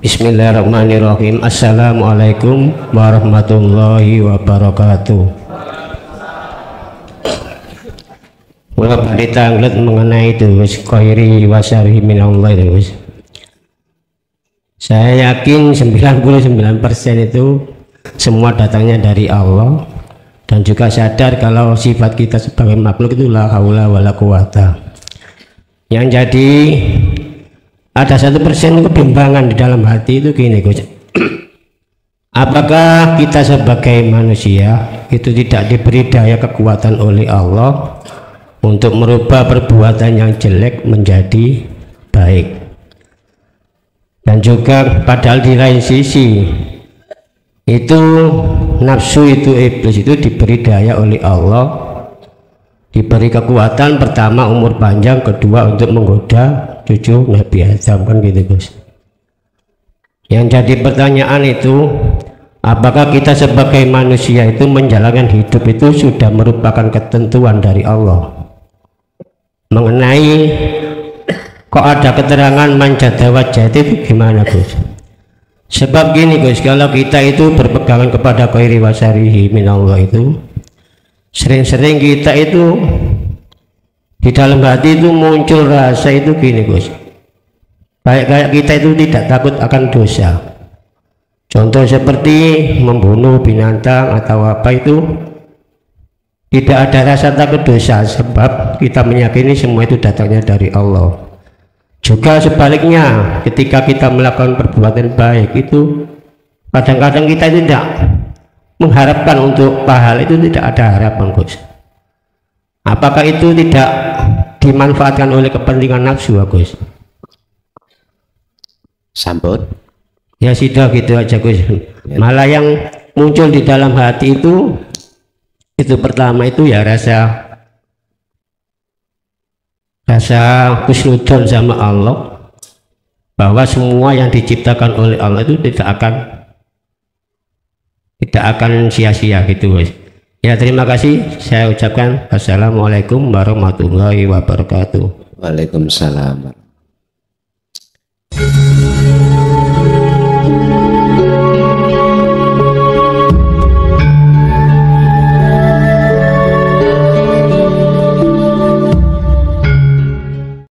Bismillahirrahmanirrahim. Assalamualaikum warahmatullahi wabarakatuh. Mulai balik tanglet mengenai itu khairi wasari minallah itu. Saya yakin 99% itu semua datangnya dari Allah, dan juga sadar kalau sifat kita sebagai makhluk itu la haula wala quwata. Yang jadi ada 1% kebimbangan di dalam hati itu gini Gus. Apakah kita sebagai manusia itu tidak diberi daya kekuatan oleh Allah untuk merubah perbuatan yang jelek menjadi baik? Dan juga padahal di lain sisi itu nafsu itu iblis itu diberi daya oleh Allah, diberi kekuatan pertama umur panjang, kedua untuk menggoda cucu Nabi Adam, kan gitu Gus. Yang jadi pertanyaan itu, apakah kita sebagai manusia itu menjalankan hidup itu sudah merupakan ketentuan dari Allah mengenai kok ada keterangan manjada wajah itu gimana Gus? Sebab gini Gus, kalau kita itu berpegangan kepada khairi wasarihi minallah itu, sering-sering kita itu di dalam hati itu muncul rasa itu gini Gus, kayak kita itu tidak takut akan dosa. Contoh seperti membunuh binatang atau apa itu tidak ada rasa takut dosa, sebab kita meyakini semua itu datangnya dari Allah. Juga sebaliknya, ketika kita melakukan perbuatan baik itu kadang-kadang kita tidak mengharapkan untuk pahala, itu tidak ada harapan Gus. Apakah itu tidak dimanfaatkan oleh kepentingan nafsu Gus? Sambut. Ya sudah gitu aja Gus. Malah yang muncul di dalam hati itu pertama itu ya rasa husnudon sama Allah, bahwa semua yang diciptakan oleh Allah itu tidak akan sia-sia gitu Gus. Ya terima kasih, saya ucapkan assalamualaikum warahmatullahi wabarakatuh. Waalaikumsalam.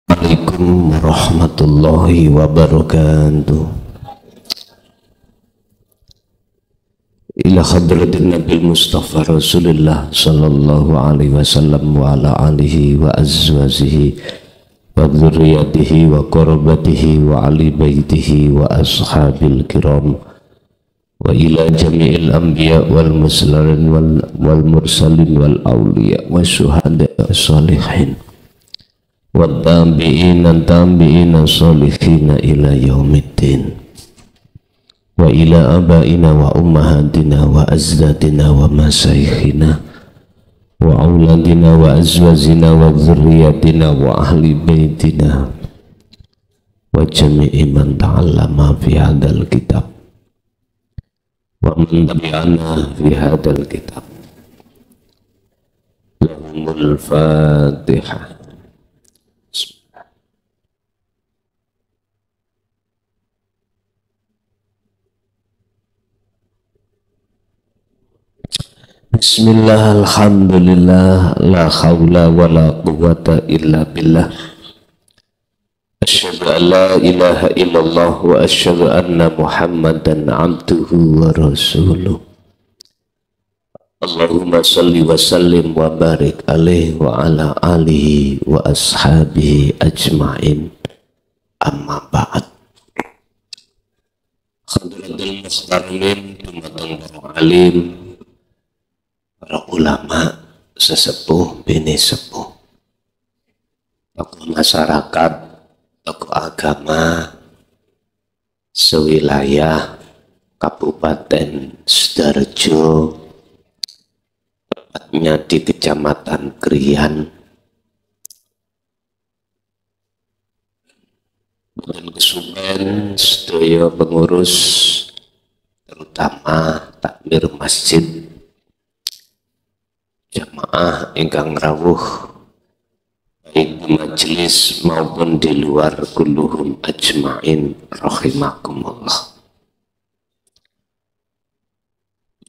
Waalaikumsalam warahmatullahi wabarakatuh. Ila hadratin Nabi Mustafa Rasulullah sallallahu alaihi wasallam wa ala alihi wa azwajihi wa dzurriyyatihi wa qurabatihi wa ali baitihi wa ashabil kiram wa ila jami'il anbiya wal mursalin wal mursalin wal awliya wa syuhada salihin wa tabi'ina salihina ila yaumiddin wa ila abaina wa ummahatina wa azdadina wa masyayikhina wa auladina wa azwajina wa dzurriyyatina wa ahli baitina wa jami'i man ta'allama fi hadzal kitab wa man tabi'ana fi hadzal kitab. Lahumul Fatihah. Bismillah, alhamdulillah, la khawla wa la quwwata illa billah. Asyhadu an la ilaha illallah wa asyhadu anna Muhammadan abduhu wa rasuluh. Allahumma salli wa sallim wa barik alaihi wa ala alihi wa ashabihi ajma'in. Amma ba'd. Hadratul mustarmin, dumateng para alim, para ulama, sesepuh, bini sepuh, tokoh masyarakat, tokoh agama sewilayah Kabupaten Sidoarjo, tepatnya di Kecamatan Krian, dan kesupen sedaya pengurus, terutama takmir masjid, jamaah ingkang rawuh, baik di majelis maupun di luar, kulluhum ajma'in rahimakumullah.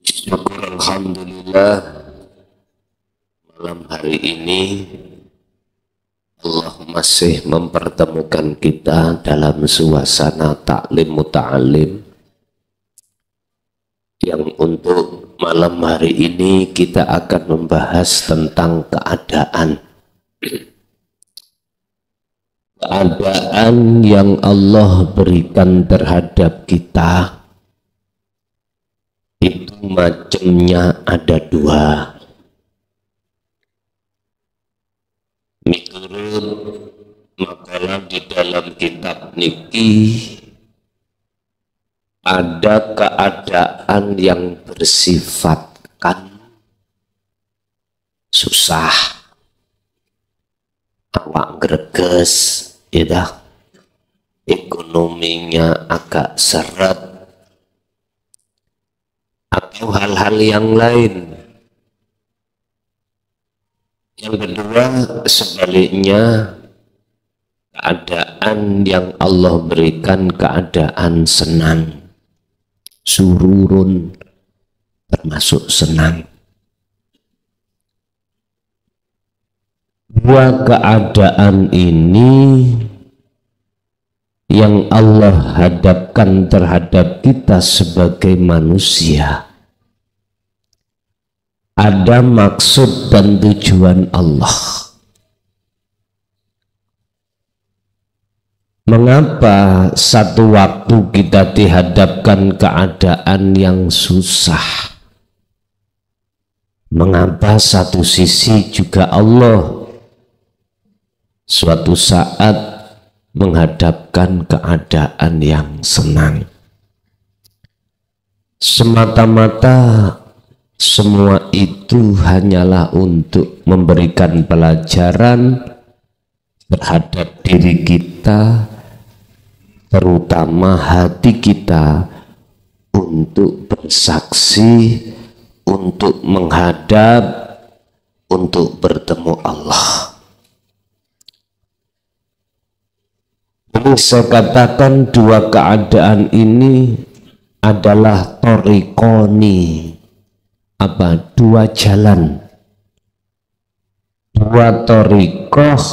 Syukur alhamdulillah, malam hari ini Allah masih mempertemukan kita dalam suasana taklim muta'alim, yang untuk malam hari ini kita akan membahas tentang keadaan yang Allah berikan terhadap kita. Itu macamnya ada dua. Miturut makalah di dalam kitab niki, ada keadaan yang bersifatkan susah, awak greges, ya, ekonominya agak seret, atau hal-hal yang lain. Yang kedua, sebaliknya, keadaan yang Allah berikan keadaan senang, sururun, termasuk senang. Dua keadaan ini yang Allah hadapkan terhadap kita sebagai manusia, ada maksud dan tujuan Allah. Mengapa satu waktu kita dihadapkan keadaan yang susah? Mengapa satu sisi juga Allah suatu saat menghadapkan keadaan yang senang? Semata-mata semua itu hanyalah untuk memberikan pelajaran terhadap diri kita, terutama hati kita, untuk bersaksi, untuk menghadap, untuk bertemu Allah. Ini saya katakan dua keadaan ini adalah thoriqoni, dua jalan, dua thoriqoh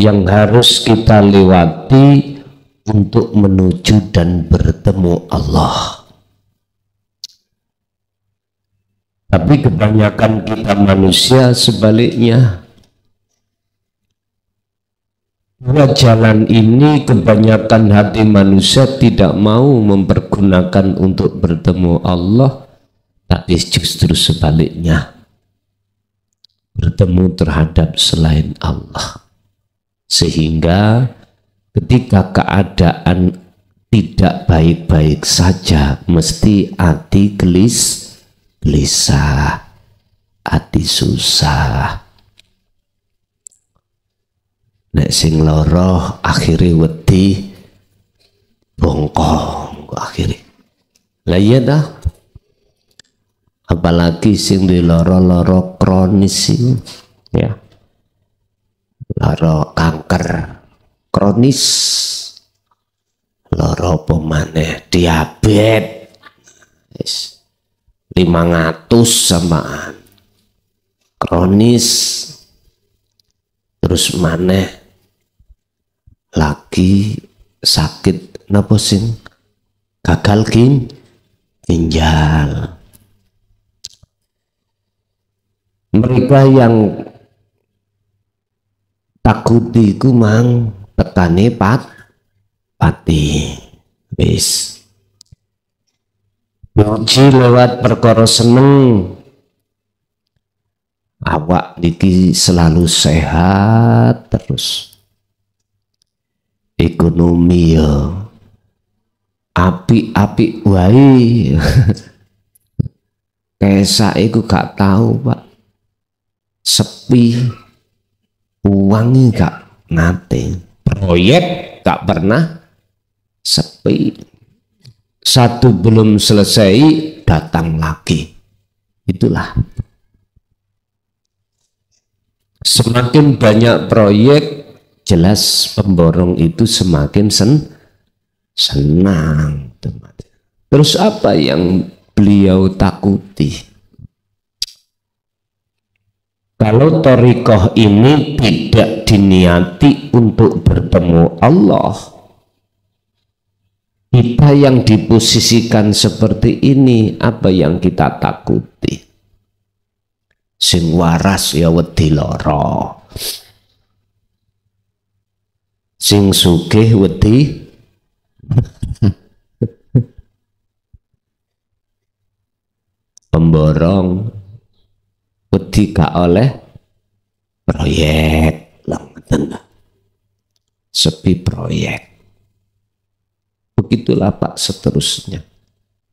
yang harus kita lewati untuk menuju dan bertemu Allah. Tapi kebanyakan kita manusia sebaliknya. Dua jalan ini kebanyakan hati manusia tidak mau mempergunakan untuk bertemu Allah, tapi justru sebaliknya, bertemu terhadap selain Allah. Sehingga ketika keadaan tidak baik-baik saja, mesti hati gelisah, hati susah. Nek sing loro akhirnya wedi bongkong akhirnya. Lah iya dah. Apalagi sing di loro-loro kronis itu, ya. Loro kanker kronis, loro pemane diabetes 500 samaan kronis, terus maneh lagi sakit napa sing gagal ginjal. Mereka yang takuti ku mang tekane pati wis uji lewat perkara seneng, awak niki selalu sehat terus, ekonomi ya apik-apik wae. Kesak iku gak tahu Pak, sepi, uangnya gak nate, proyek gak pernah sepi, satu belum selesai datang lagi. Itulah Semakin banyak proyek, jelas pemborong itu semakin senang. Terus apa yang beliau takuti? Kalau thariqah ini tidak diniati untuk bertemu Allah, kita yang diposisikan seperti ini, apa yang kita takuti? Sing waras ya wedi lara, sing sugih wedi pemborong, wedi gak oleh proyek sepi proyek. Begitulah Pak seterusnya.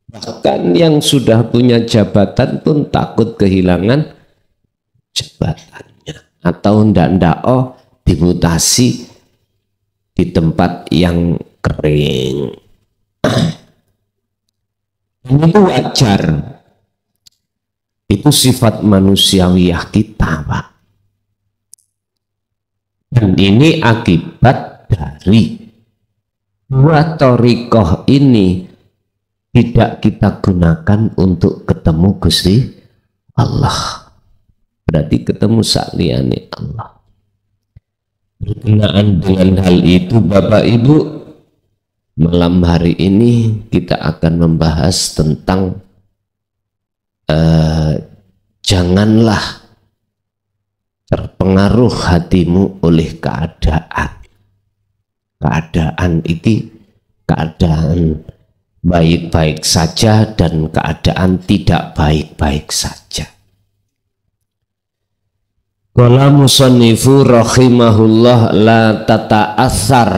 Bahkan yang sudah punya jabatan pun takut kehilangan jabatannya, atau ndak dimutasi di tempat yang kering. Itu wajar. Itu sifat manusiawiyah kita, Pak. Dan ini akibat dari dua thariqah ini tidak kita gunakan untuk ketemu Gusti Allah. Berarti ketemu sakliyane Allah. Berkenaan dengan hal itu, Bapak Ibu, malam hari ini kita akan membahas tentang janganlah terpengaruh hatimu oleh keadaan. Keadaan ini keadaan baik-baik saja dan keadaan tidak baik-baik saja. Qala musannifu rahimahullah la tata'athar,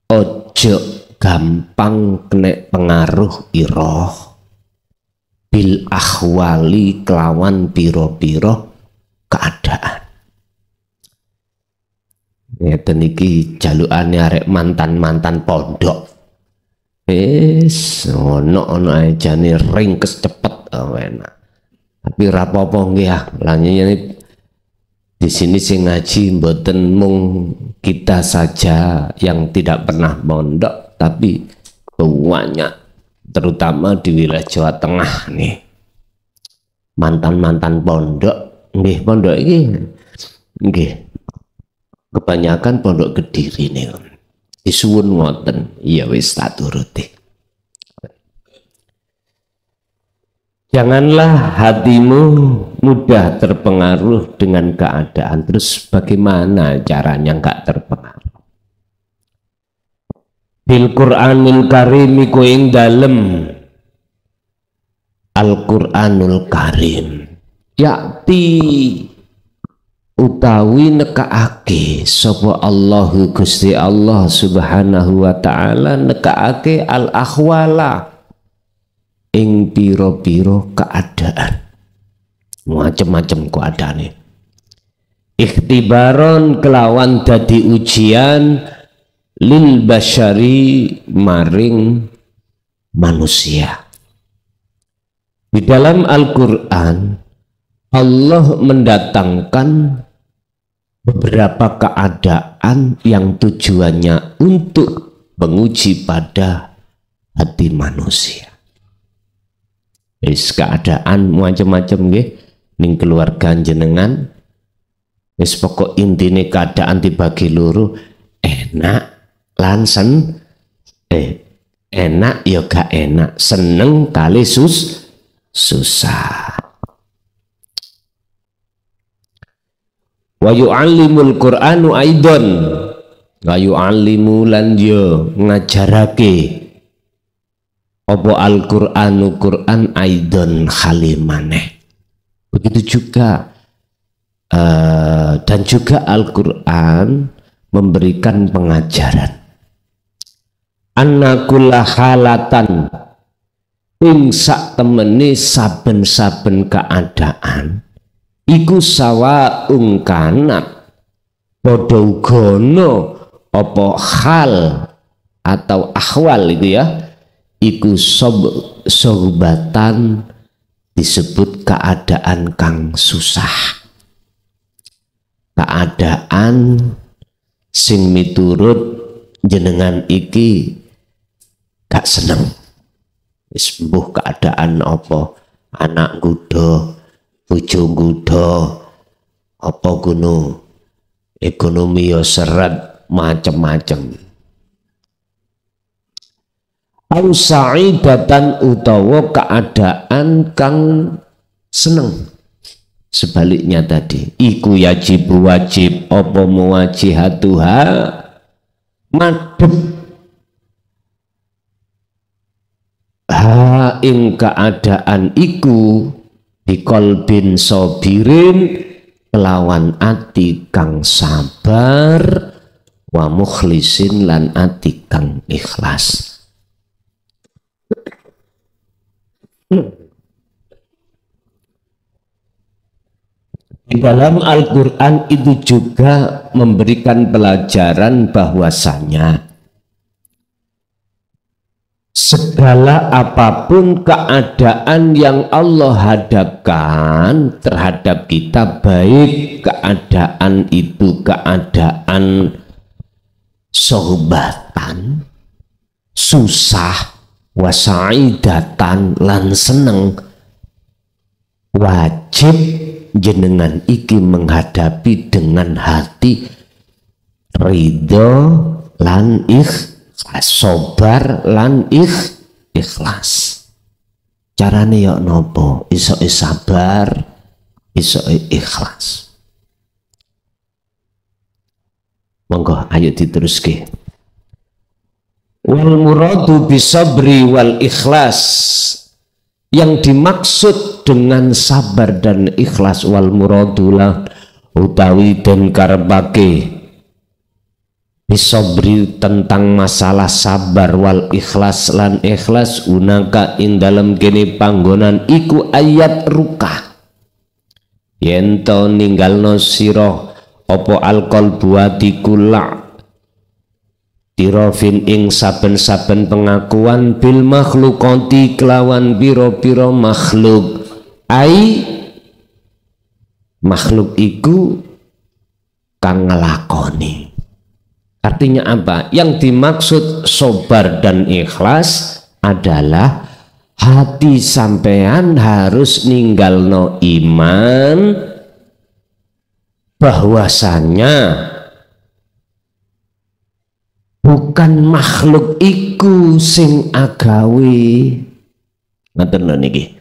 ojo gampang kena pengaruh iroh bil ahwali kelawan piro-piro keadaan. Ngeten iki jalukane arek mantan-mantan pondok. Ono ae jane ringkes cepet enak. Tapi rapopo nggih ya, lanjutnya di sini sing ngaji mboten mung kita saja yang tidak pernah mondok, tapi banyak, terutama di wilayah Jawa Tengah nih. Mantan-mantan pondok, nggih pondok iki nggih kebanyakan pondok Kediri nih. Disuwun ngoten, ya wis tak turuti. Janganlah hatimu mudah terpengaruh dengan keadaan. Terus bagaimana caranya nggak terpengaruh? Bil Qur'anil Karim iku ing dalem Al-Qur'anul Karim yakti utawi nekaake sapa Allahu Gusti Allah Subhanahu wa taala nekaake al-ahwala ing piro-piro keadaan, macam-macam keadaane. Ikhtibaron kelawan dadi ujian lil basyari maring manusia. Di dalam Al-Quran Allah mendatangkan beberapa keadaan yang tujuannya untuk menguji pada hati manusia. Wis keadaan macam-macam nggih ning keluarga jenengan, wis pokok intine keadaan dibagi loro, enak lan enak ya gak enak, seneng kali susah. Wa yu'allimul Qur'anu aidon, wa yu'allimu lan yo ngajarake apa Al-Qur'anu Qur'an aidon khalimane. Begitu juga dan juga Al-Qur'an memberikan pengajaran anna kulla halatan ing sak temene saben-saben keadaan iku sawa ungkanat padha ugono apa hal atau ahwal itu ya, iku sobatan disebut keadaan kang susah. keadaan sing miturut jenengan iki gak seneng. Wis mbuh keadaan apa, anak nggudo, bojo nggudo, apa ngono, ekonomi yo seret, macem-macem. Au sa'idatan utawa keadaan kang seneng. Sebaliknya tadi, iku wajib apa muwajihatuha madhep ha ing keadaan iku biqalbin sabirin kelawan ati kang sabar wa mukhlisin lan ati kang ikhlas. Di dalam Al-Quran itu juga memberikan pelajaran bahwasanya segala apapun keadaan yang Allah hadapkan terhadap kita, baik keadaan itu keadaan sohbatan, susah, wasaidatan, lan seneng, wajib jenengan iki menghadapi dengan hati ridho lan ikhlas, sobar lan ikhlas. Carane ya nopo? Iso sabar, iso ikhlas. Monggo ayo diteruske. Wal muradu bisabri wal ikhlas, yang dimaksud dengan sabar dan ikhlas, wal muradulah utawi dan karepake bisabri tentang masalah sabar wal ikhlas lan ikhlas unaka ing dalam kene panggonan iku ayat ruka yen to ninggalno sira apa alqal buati kula tirofin ing saben-saben pengakuan bil makhlukati kelawan biro-biro makhluk, ai makhluk iku kang ngelakoni. Artinya apa? Yang dimaksud sobar dan ikhlas adalah hati sampean harus ninggalno iman bahwasanya bukan makhluk iku sing agawe, ngoten lho niki.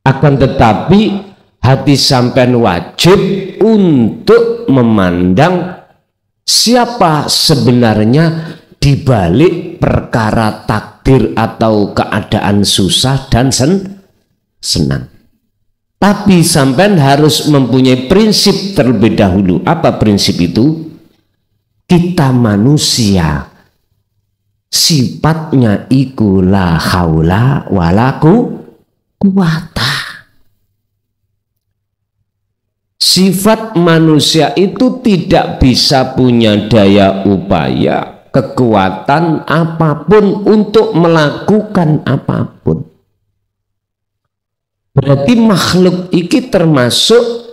Akan tetapi hati sampean wajib untuk memandang siapa sebenarnya di balik perkara takdir atau keadaan susah dan senang. Tapi sampean harus mempunyai prinsip terlebih dahulu. Apa prinsip itu? Kita manusia sifatnya iku la haula wala quwata. Sifat manusia itu tidak bisa punya daya upaya, kekuatan apapun untuk melakukan apapun. Berarti makhluk ini termasuk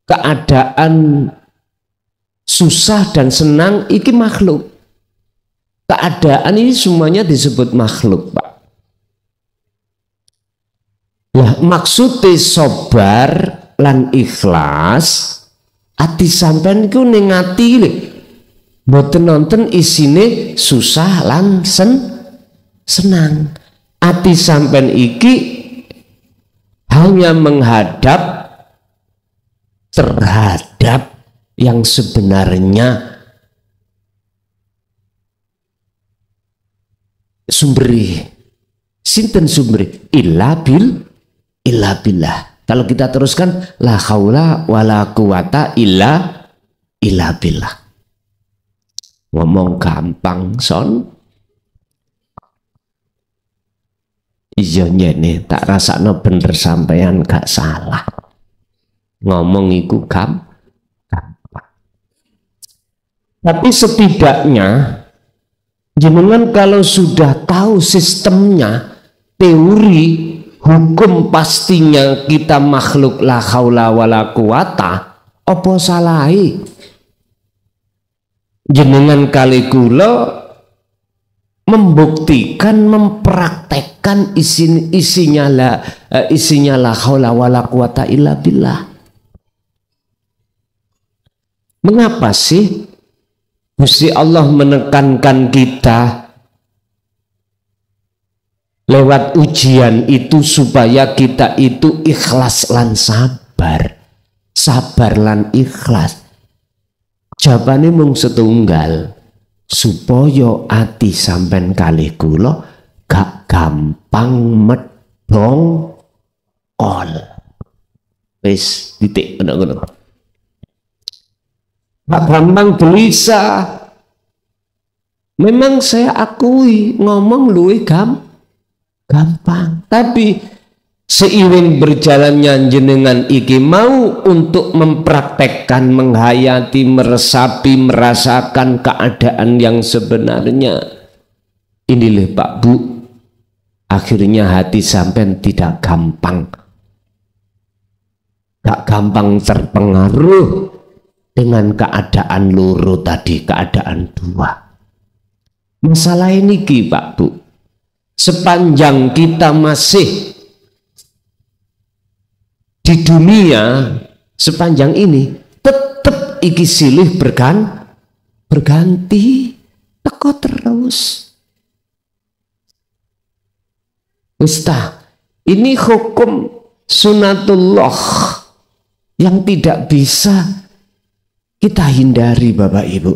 keadaan susah dan senang iki makhluk. Keadaan ini semuanya disebut makhluk, Pak. Lah maksudnya sobar lan ikhlas ati sampean iku ning ati lho. Mboten nonton isine susah lan senang. Ati sampean iki hanya menghadap terhadap yang sebenarnya sumberi. Sinten sumberi? Illa billah. Kalau kita teruskan la haula wala quwata illa billah. Ngomong gampang son. Iya nyene tak rasakno bener sampean gak salah. Ngomong iku gampang. Tapi setidaknya jenengan kalau sudah tahu sistemnya, teori, hukum pastinya kita makhluk la haula wala quwata, Apa salahi jenengan kali kula membuktikan, mempraktekkan isinya la haula wala quwata illa billah. Mengapa sih Gusti Allah menekankan kita lewat ujian itu supaya kita itu ikhlas lan sabar lan ikhlas? Jawabane mung setunggal, supaya ati sampean kalih kula gak gampang medhong kol. Wis titik ngono. Gak gampang gelisah. Memang saya akui ngomong luwih gampang, tapi seiring berjalannya jenengan iki mau untuk mempraktekkan, menghayati, meresapi, merasakan keadaan yang sebenarnya. Inilah Pak Bu, akhirnya hati sampean tidak gampang, gak gampang terpengaruh dengan keadaan loro tadi, keadaan dua. Masalah ini Pak Bu, sepanjang kita masih di dunia, sepanjang ini tetap iki silih berganti teko terus. Ustaz, ini hukum sunatullah yang tidak bisa kita hindari Bapak Ibu.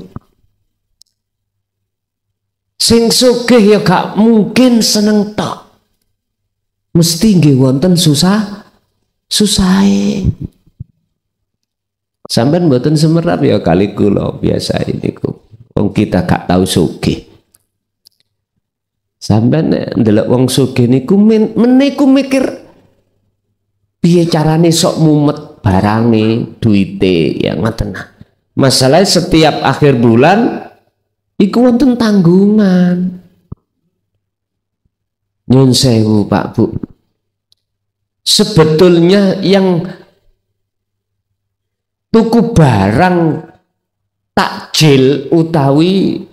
Sing sugih ya gak mungkin seneng tok, mesti nggih wonten susahe. Sampeyan mboten semerap ya kali kula biasa ini ku. Wong kita gak tahu sugih. Sampeyan ndelok wong sugih niku meniku mikir piye carane sok mumet barange, duite ya ngoten. Masalah setiap akhir bulan iku wonten tanggungan. Nyun sewu Pak Bu, sebetulnya yang tuku barang takjil utawi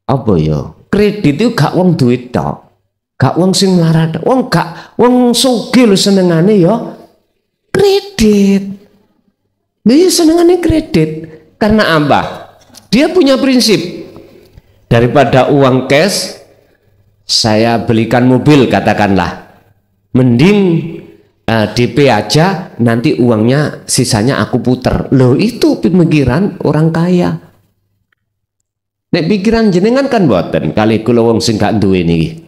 apa ya, kredit itu gak wong duit tok, gak wong sing melarat, wong sugih lho senengane ya kredit. Dia senengane kredit karena apa? Dia punya prinsip, daripada uang cash saya belikan mobil katakanlah, mending DP aja, nanti uangnya sisanya aku puter. Loh, itu pemikiran orang kaya. Nek pikiran jenengan kan boten, kali kula wong sing gak duwe niki.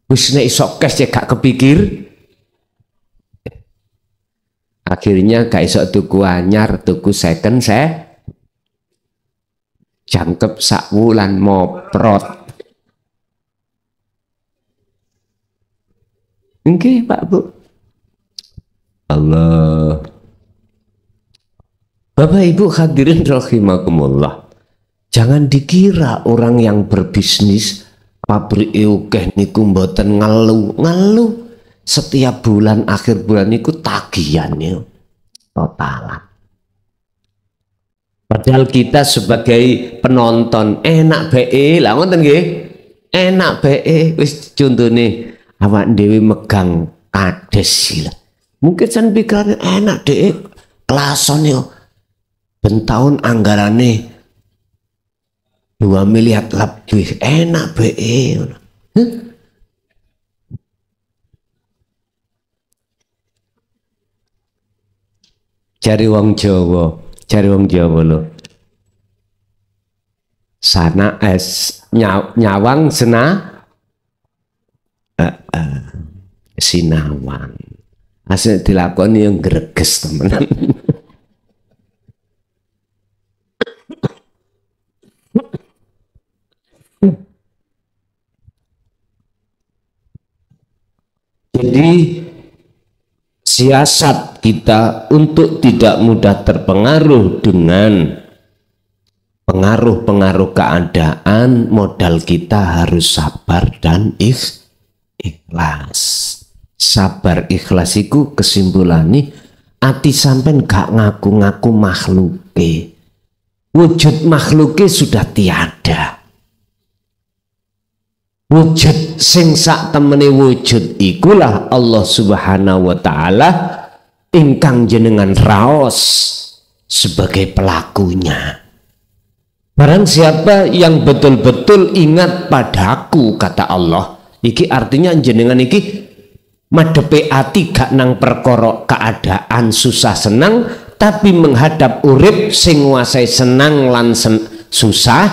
Wis nek iso cash ya gak kepikir. Akhirnya gak iso tuku anyar, tuku second jangkep sak wulan moprot. Nggih Pak Bu. Allah. Bapak Ibu hadirin rahimakumullah. Jangan dikira orang yang berbisnis pabrik akeh niku mboten ngeluh. Setiap bulan akhir bulan niku tagihannya totalan. Padahal kita sebagai penonton enak bae lah ngoten nggih. Enak bae wis contone awak dhewe megang kades sila. Mungkin sen pikiran enak deh kelason yo. Ben taun anggarane 2 miliar lebih, enak bae. Cari wong Jawa lo. Sana nyawang sinawang. Asal dilakoni yang greges temenan. Jadi siasat kita untuk tidak mudah terpengaruh dengan pengaruh-pengaruh keadaan, modal kita harus sabar dan ikhlas. Sabar ikhlas iku kesimpulannya ati sampean gak ngaku-ngaku makhluke. Wujud makhluke sudah tiada. Wujud sing sak temene wujud ikulah Allah Subhanahu wa taala ingkang jenengan raos sebagai pelakunya. Barang siapa yang betul-betul ingat padaku, kata Allah, iki artinya jenengan iki madepe ati gak nang perkara keadaan susah senang, tapi menghadap urip sing nguasai senang lan susah.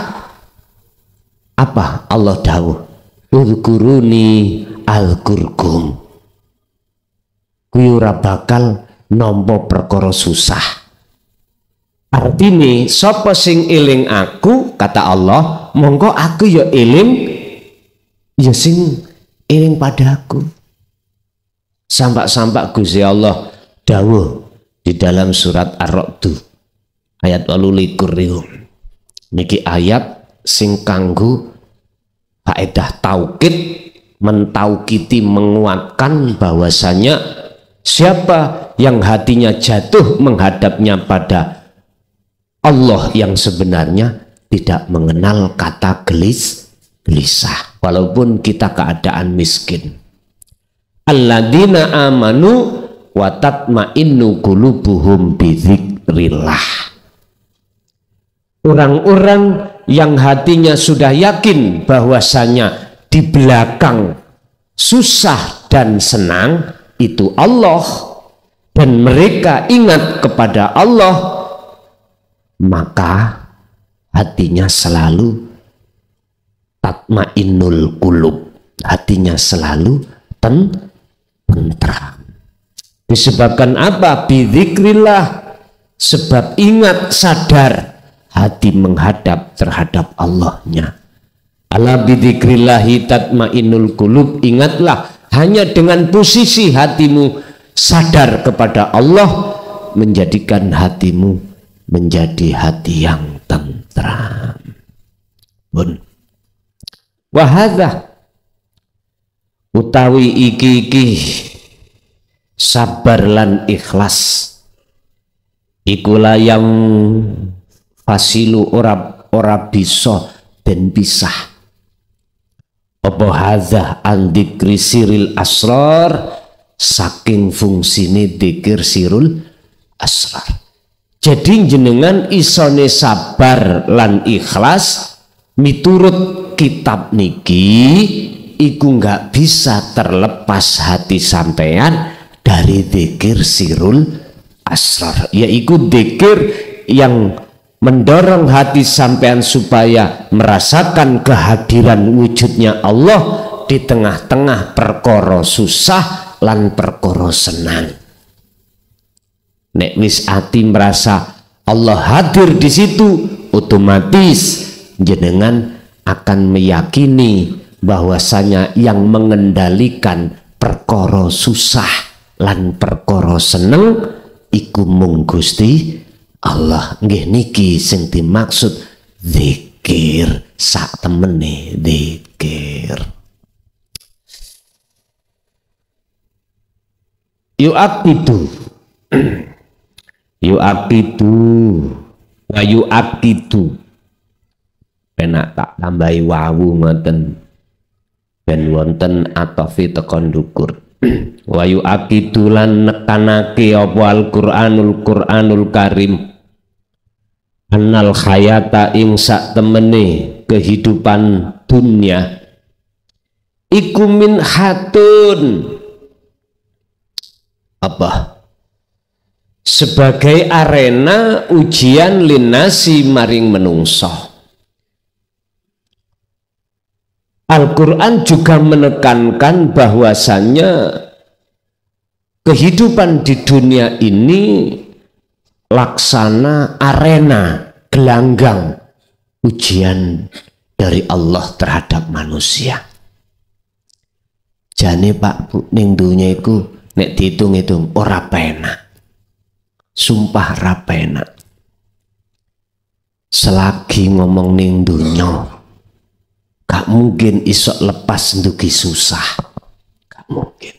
Apa Allah dawuh? Udhkuruni alkurkum. Kuwi ora bakal nampa perkara susah. Artine sapa sing eling aku, kata Allah, mongko aku ya eling ya sing eling padaku. Sampak-sampak Gusti Allah dawuh di dalam surat Ar-Ra'd ayat 28 niki ayat sing kanggo faedah taukid, mentaukiti, menguatkan bahwasanya siapa yang hatinya jatuh menghadapnya pada Allah yang sebenarnya tidak mengenal kata gelisah walaupun kita keadaan miskin. Alladzina amanu wa tatma'innu qulubuhum bidzikrillah. Orang-orang yang hatinya sudah yakin bahwasanya di belakang susah dan senang itu Allah dan mereka ingat kepada Allah, maka hatinya selalu tatmainnul qulub, hatinya selalu tentram. Disebabkan apa? Bidzikrillah, sebab ingat, sadar, hati menghadap terhadap Allahnya. Ala bidzikrillahi tatmainnul qulub, ingatlah, hanya dengan posisi hatimu sadar kepada Allah menjadikan hatimu menjadi hati yang tentram. Bun. Wahadha utawi iki sabar lan ikhlas ikulah yang fasilu ora bisa dan pisah apa hadza an dzikri siril asrar saking fungsine dzikir sirul asrar. Jadi jenengan isone sabar lan ikhlas miturut kitab niki iku nggak bisa terlepas hati sampean dari dzikir sirul asrar, yaitu dzikir yang mendorong hati sampean supaya merasakan kehadiran wujudnya Allah di tengah-tengah perkara susah lan perkara senang. Nek wis ati merasa Allah hadir di situ, otomatis jenengan akan meyakini bahwasanya yang mengendalikan perkara susah lan perkara seneng iku mung Gusti Allah. Nggih niki sing dimaksud zikir, sak temene zikir. Yu'aqidu yu'aqidu wa yu'aqidu, penak tak tambahi wawu ngoten ben wonten atafi tekon dukur. Wa yu'aqidu lan nekanake apa Al-Qur'anul Karim annal hayata ing sak temene kehidupan dunia iku min hatun apa sebagai arena ujian linasi maring menungso. Al-Quran juga menekankan bahwasannya kehidupan di dunia ini laksana arena gelanggang ujian dari Allah terhadap manusia. Jane Pak Bu ning dunya iku nek dihitung-hitung ora penak. Sumpah ra penak. Selagi ngomong ning dunya gak mungkin isok lepas ndugi susah. Gak mungkin.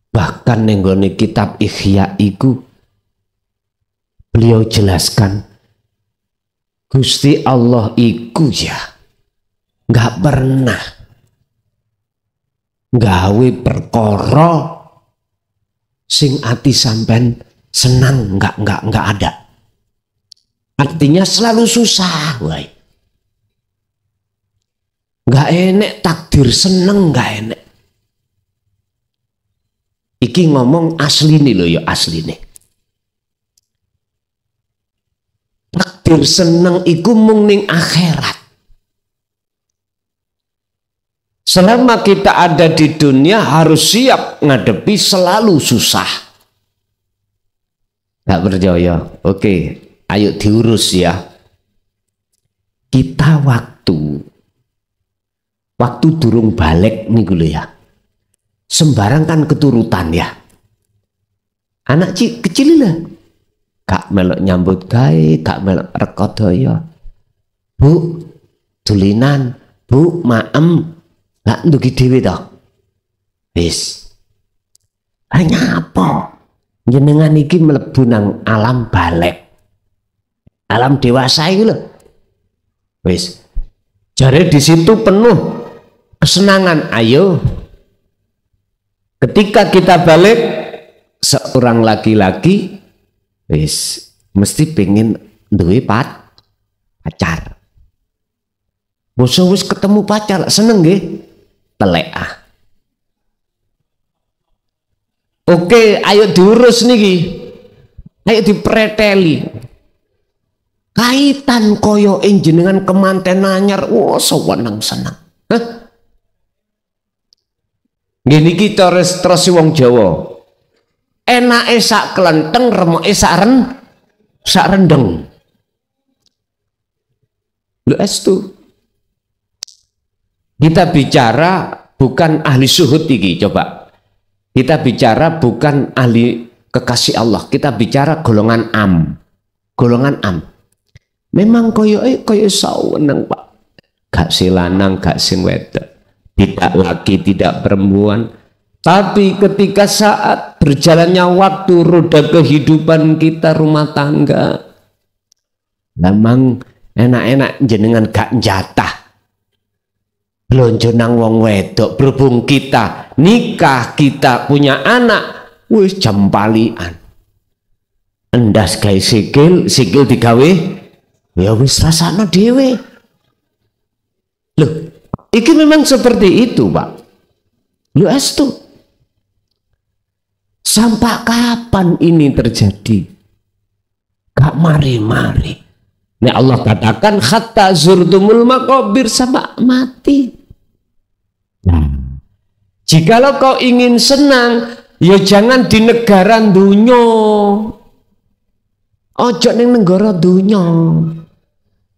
Bahkan nenggone kitab Ihya iku beliau jelaskan Gusti Allah iku ya nggak pernah gawe perkara sing ati sampean senang, nggak ada. Artinya selalu susah, wae. Nggak enek takdir seneng, nggak enek. Iki ngomong asli nih loh ya, asli nih. Takdir seneng iku mung ning akhirat. Selama kita ada di dunia harus siap ngadepi selalu susah. Gak percaya? Oke, ayo diurus ya. Kita waktu durung balik nih gue ya. Sembarang kan keturutan ya. Anak kecil lah. Gak melok nyambut gawe, gak melok rekodaya. Bu, tulinan, bu, maem. Gak ndugi dhewe to. Wis. Hanya apa? Jenengan iki mlebu nang alam balik. Alam dewasa iki lho. Wis. Jare di situ penuh kesenangan. Ayo. Ketika kita balik seorang laki-laki wis mesti pengen duwe pacar. Bosok wis ketemu pacar seneng nggih? Telek ah. Oke, ayo diurus niki. Ayo dipreteli. Kaitan koyo jenengan kemanten anyar, wah seneng seneng. Hah? Gini kita terus wong Jawa. Enake sak kelenteng, remoke sak rendeng. Lho estu. Kita bicara bukan ahli syuhud iki, coba. Kita bicara bukan ahli kekasih Allah, kita bicara golongan am. Golongan am. Memang koyo saweneng, Pak. Gak si lanang, gak sing wedok. Tidak laki, tidak perempuan. Tapi ketika saat berjalannya waktu roda kehidupan kita rumah tangga, memang enak-enak jenengan gak jatah. Blonjo nang wong wedok, berhubung kita nikah, kita punya anak, wis jempalian. Endas gawe sikil digawe, ya wis rasane dhewe. Loh, iki memang seperti itu, Pak. Lu estu. Sampai kapan ini terjadi? Gak mari-mari. Nah Allah katakan hatta zurtumul maqabir sampai mati. Jikalau kau ingin senang, ya jangan di negara dunya. Ojo ning negara dunya.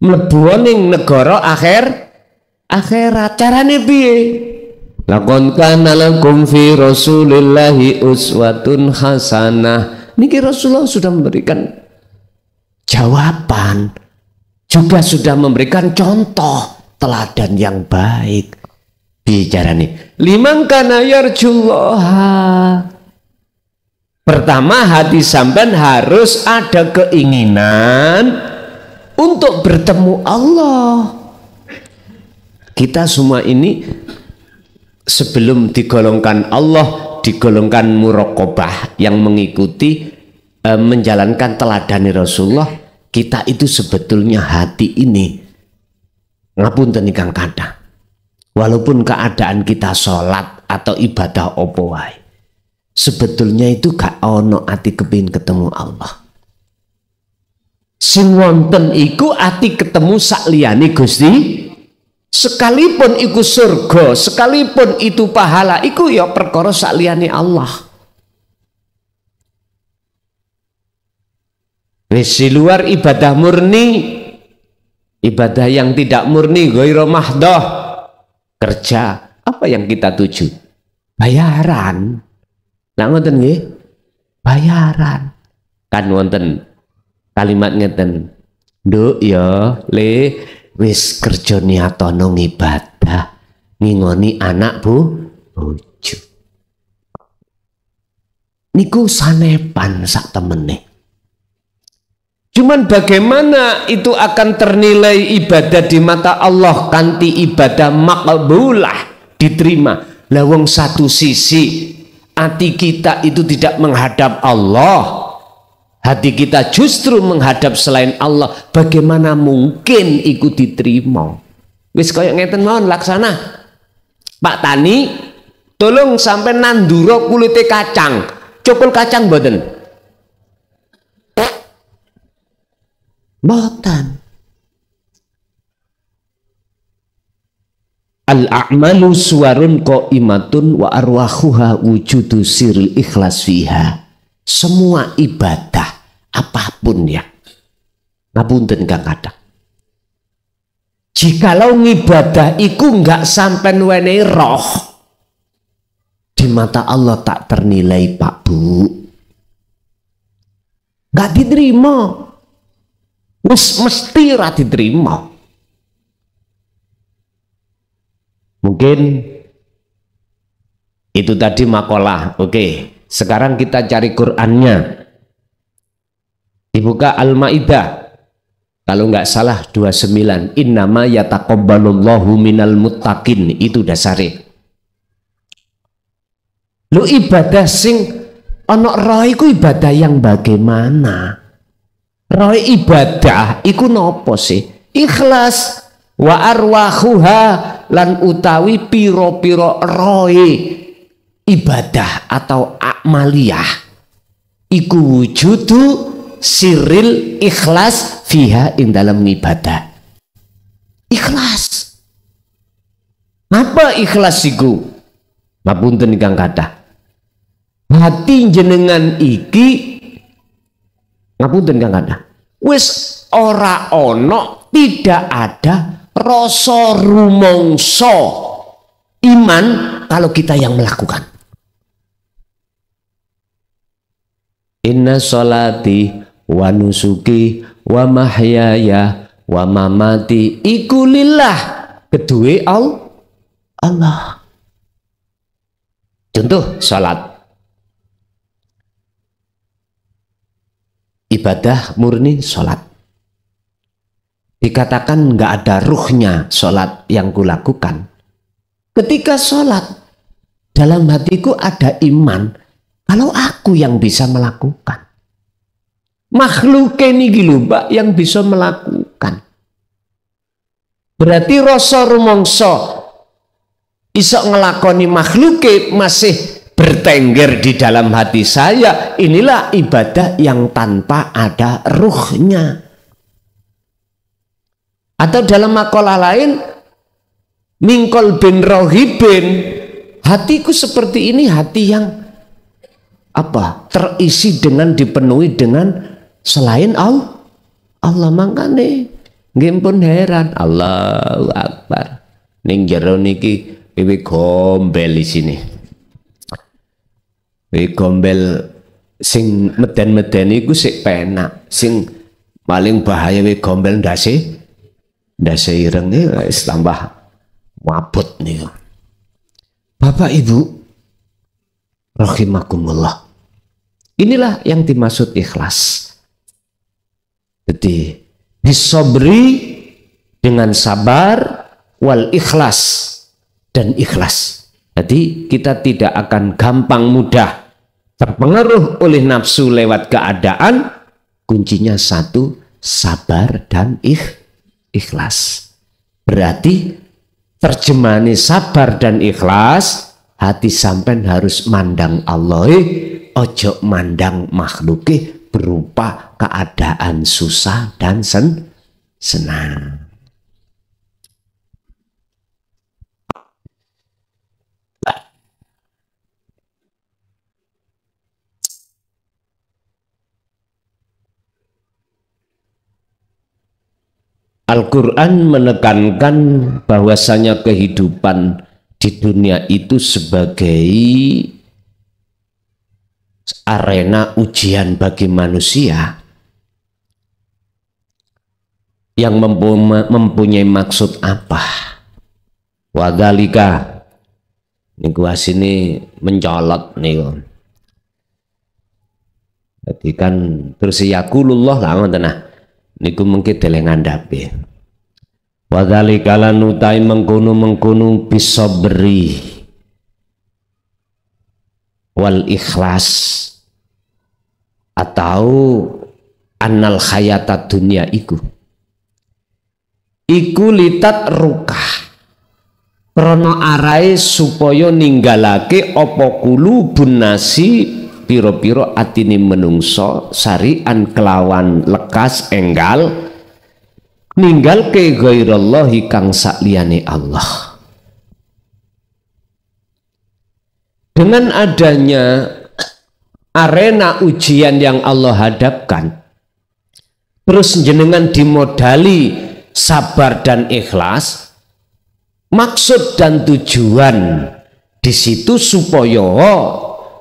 Mlebu ning negara akhirat. Carane piye? Laqad kana lakum fi Rasulillahi uswatun hasanah. Niki Rasulullah sudah memberikan jawaban, juga sudah memberikan contoh teladan yang baik. Bicara nih, liman kana yarjullaha. Pertama, hati sampean harus ada keinginan untuk bertemu Allah. Kita semua ini sebelum digolongkan Allah, digolongkan muraqabah yang mengikuti menjalankan teladani Rasulullah. Kita itu sebetulnya hati ini ngapunten ingkang kathah. Walaupun keadaan kita sholat atau ibadah opo wae, sebetulnya itu gak ono ati kepingin ketemu Allah. Sing wonten iku ati ketemu sak liyane Gusti. Sekalipun iku surga, sekalipun itu pahala, iku ya perkara sak liyane Allah. Wis luar ibadah murni, ibadah yang tidak murni, ghairu mahdoh. Kerja, apa yang kita tuju? Bayaran. Nah ngoten nggih? Bayaran. Kan wonten kalimat ngeten. Nduk ya, Le, wis kerja niatono ngibadah, ngingoni anak bojo. niku sanepan sak temene. Cuman bagaimana itu akan ternilai ibadah di mata Allah kanthi ibadah makbulah diterima. Lawang satu sisi hati kita itu tidak menghadap Allah, hati kita justru menghadap selain Allah, bagaimana mungkin ikut diterima? Wis kaya ngeten mawon laksana. Pak Tani, tolong sampai nanduro kulite kacang, cukul kacang mboten? Botan. Al-a'malu suwarun qaimatun wa arwahuha wujudu siril ikhlas fiha. Semua ibadah apapun ya, ngapunten Kang Kadang, jikalau ngibadah iku enggak sampai wenehi roh, di mata Allah tak ternilai Pak Bu, enggak diterima. Mesti ra diterima. Mungkin itu tadi makalah. Oke, sekarang kita cari Qur'annya. Dibuka Al-Maidah. Kalau nggak salah 29. Innama yataqabbalullahu minal muttaqin. Itu dasare. Lu ibadah sing ana roh iku ibadah yang bagaimana? Roh ibadah iku nopo sih? Ikhlas wa arwahuha lan utawi piro-piro roh ibadah atau amaliyah iku wujudu siril ikhlas fiha ing dalam ibadah. Ikhlas. Apa ikhlas iku? Mapunten Kang Kadah. Hati jenengan iki ngapunten Kang Kadah, wis ora ono, tidak ada rasa rumangsa iman kalau kita yang melakukan. Inna sholati wa nusuki wa mahyaya wa mamati iku lillah, kedue Allah. Contoh salat, ibadah murni sholat. Dikatakan nggak ada ruhnya sholat yang kulakukan. Ketika sholat, dalam hatiku ada iman kalau aku yang bisa melakukan. Makhluk ini gilubak yang bisa melakukan. Berarti rasa rumangsa iso ngelakoni makhluk masih bertengger di dalam hati saya. Inilah ibadah yang tanpa ada ruhnya. Atau dalam makalah lain, mingkol bin rohibin, hatiku seperti ini hati yang apa? Terisi dengan, dipenuhi dengan selain Allah. Mangkane nggih pun heran, Allahu Akbar. Ning jero niki pipi gombel di sini. Gombel sing meden-meden iku sik penak, sing paling bahaya gombel ndase ireng wis tambah mabut niku. Bapak Ibu rahimakumullah, inilah yang dimaksud ikhlas. Jadi bisobri dengan sabar, wal ikhlas dan ikhlas. Jadi kita tidak akan gampang mudah terpengaruh oleh nafsu lewat keadaan. Kuncinya satu, sabar dan ikhlas. Berarti terjemahannya sabar dan ikhlas, hati sampean harus mandang Allah, ojo mandang makhluke berupa keadaan susah dan senang. Al-Quran menekankan bahwasanya kehidupan di dunia itu sebagai arena ujian bagi manusia yang mempunyai maksud apa. Wadhalika niku asine mencolot niku. Jadi kan terus yakulullah lah ngoten nah. Niku mengki deleng ngandhape. Wa dzalika lan utai mengkono bisa beri wal ikhlas atau annal hayata dunia iku litat rukah krana arai supaya ninggalake apa kulubun nasi piro-piro atine menungso sarian kelawan lekas enggal ninggalke ghairallahi kang sakliyane Allah. Dengan adanya arena ujian yang Allah hadapkan, terus jenengan dimodali sabar dan ikhlas, maksud dan tujuan di situ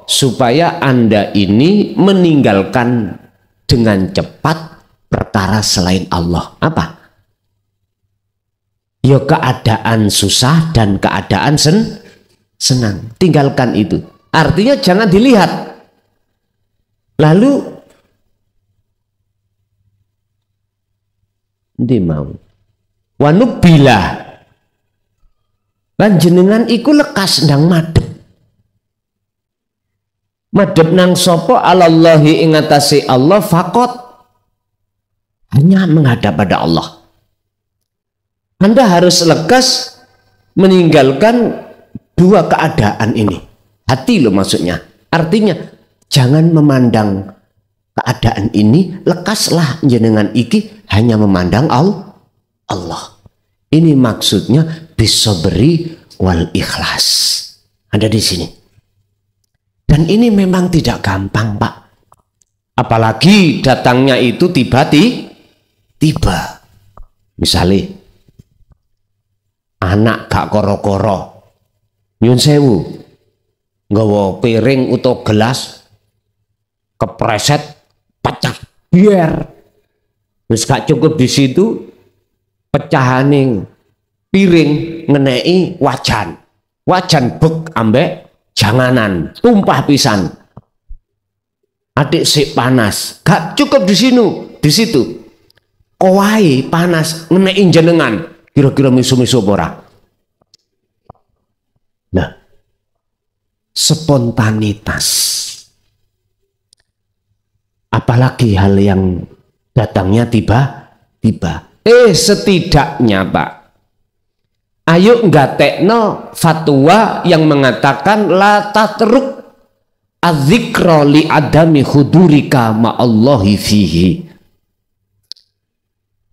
supaya Anda ini meninggalkan dengan cepat perkara selain Allah. Apa? Ya keadaan susah dan keadaan senang. Tinggalkan itu. Artinya jangan dilihat. Lalu ndi mau wanubila lan jenengan iku lekas ndang madhep nang sapa alallahi ing atase Allah faqat hanya menghadap pada Allah. Anda harus lekas meninggalkan dua keadaan ini. Hati lo maksudnya. Artinya jangan memandang keadaan ini, lekaslah jenengan iki hanya memandang Allah. Ini maksudnya bisa beri wal ikhlas. Ada di sini. Dan ini memang tidak gampang, Pak. Apalagi datangnya itu tiba-tiba. Misalnya anak gak koro-koro nyun sewu nggawa piring utawa gelas kepreset pecah biar terus gak cukup di situ pecahaning piring ngenei wajan bek ambek janganan tumpah pisan adik si panas gak cukup di situ kowai panas ngenei jenengan kira-kira misu-misu ora. Nah, spontanitas. Apalagi hal yang datangnya tiba-tiba. Setidaknya Pak, ayo nggatekno fatwa yang mengatakan la tatruk adzikra li adami hudurika ma'allahi fihi.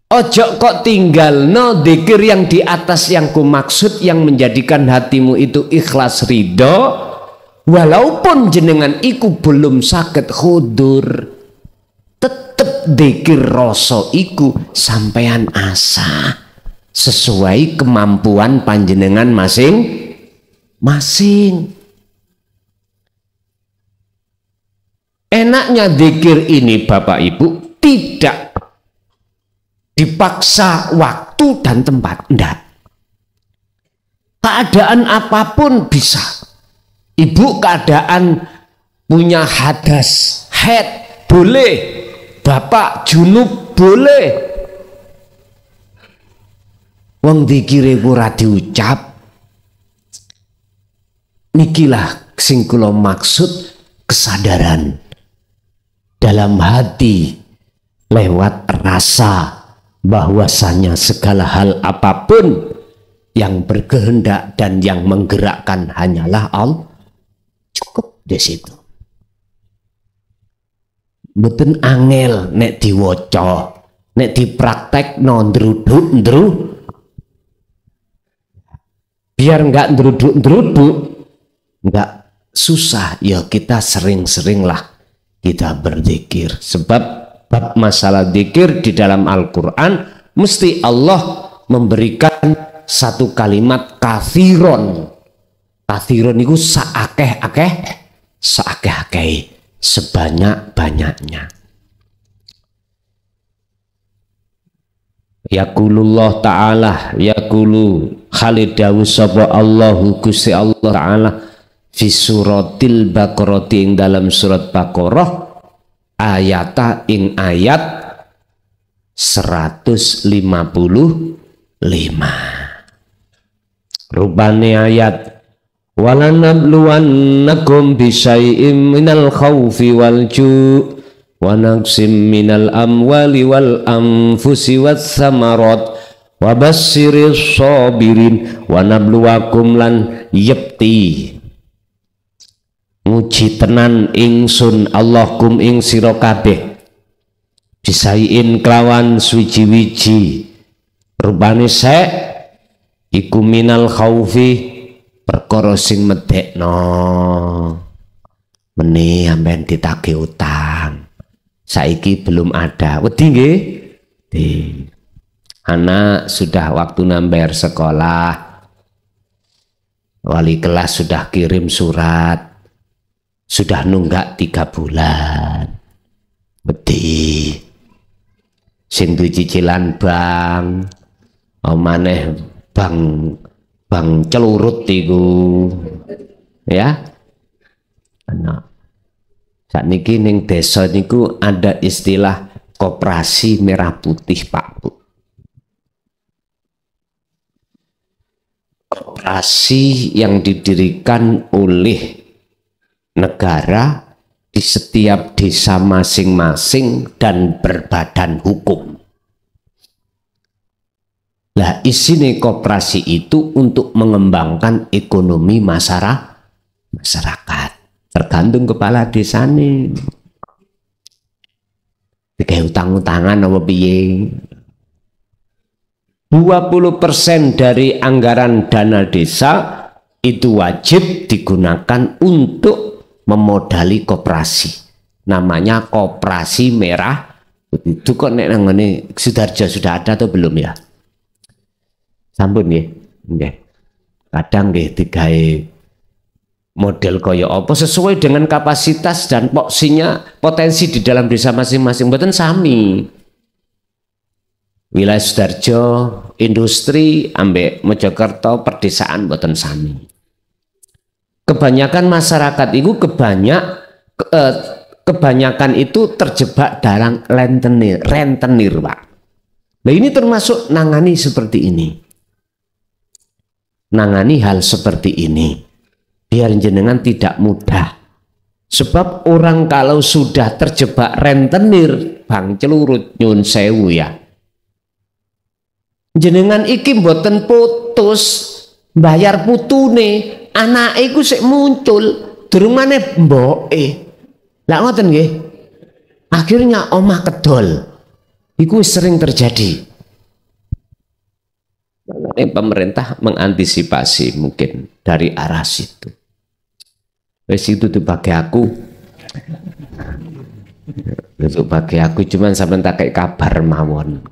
Ojo kok tinggal no dzikir yang di atas yang ku maksud yang menjadikan hatimu itu ikhlas ridho walaupun jenengan iku belum sakit hudur tetep dzikir rasa iku sampean asa sesuai kemampuan panjenengan masing-masing. Enaknya dzikir ini Bapak Ibu tidak dipaksa waktu dan tempat, enggak. Keadaan apapun bisa. Ibu keadaan punya hadas, haid boleh, bapak junub boleh. Wong dikire ora diucap. Nikilah sing kula maksud kesadaran dalam hati lewat rasa bahwasanya segala hal apapun yang berkehendak dan yang menggerakkan hanyalah Allah. Cukup di situ. Mboten angel nek diwaca, nek dipraktek ndruduk-ndruduk. Biar enggak ndruduk-ndruduk, enggak susah ya kita sering-seringlah kita berzikir. Sebab bab masalah zikir di dalam Al-Quran mesti Allah memberikan satu kalimat kathiron. Kathiron itu seakeh-akeh, sebanyak-banyaknya. Yaqulullah ta'ala yaqulu khalidawu sapa Allahu Gusti Allah ta'ala fi suratil Baqarah ing dalam surat Baqarah ayata ing ayat 155. Rupane ayat walanabluwannakum bisyai'im minal khawfi wal ju' wa naqsim minal amwali wal anfusi was samarat wa bassiris sabirin wa nabluwakum lan yekti nguji tenan ingsun Allahkum ing sira kabeh bisaiin kelawan suwiji-wiji rupane sek iku minal khaufi perkara sing medekno meni amben ditagih utang saiki belum ada wedi nggih anak sudah waktu nambayar sekolah wali kelas sudah kirim surat sudah nunggak 3 bulan wedi sing duwe cicilan bank maneh bang celurut iku ya ana sakniki ning desa niku ada istilah koperasi merah putih Pak Bu. Koperasi yang didirikan oleh negara di setiap desa masing-masing dan berbadan hukum. Lah isine koperasi itu untuk mengembangkan ekonomi masyarakat. Tergantung kepala desa nih. Kayak utang-utangan apa piye? 20% dari anggaran dana desa itu wajib digunakan untuk memodali koperasi. Namanya koperasi merah putih. Itu kok nek nangane Sudarjo sudah ada atau belum ya? Sampun nggih. Nggih. Kadang nggih digawe model kaya apa sesuai dengan kapasitas dan potensi di dalam desa masing-masing mboten sami. Wilayah Sudarjo industri ambek Mojokerto perdesaan mboten sami. Kebanyakan masyarakat itu kebanyakan itu terjebak dalam rentenir Pak. Nah ini termasuk nangani seperti ini. Nangani hal seperti ini biar jenengan tidak mudah sebab orang kalau sudah terjebak rentenir bang celurut nyun sewu ya jenengan iki mboten putus bayar putune anak iku sik muncul durung maneh mboke lak ngoten nggih akhirnya omah kedol iku sering terjadi. Pemerintah mengantisipasi mungkin dari arah situ. Wes itu tuh bagi aku. Itu bagi aku cuman sampai tak kayak kabar mawon.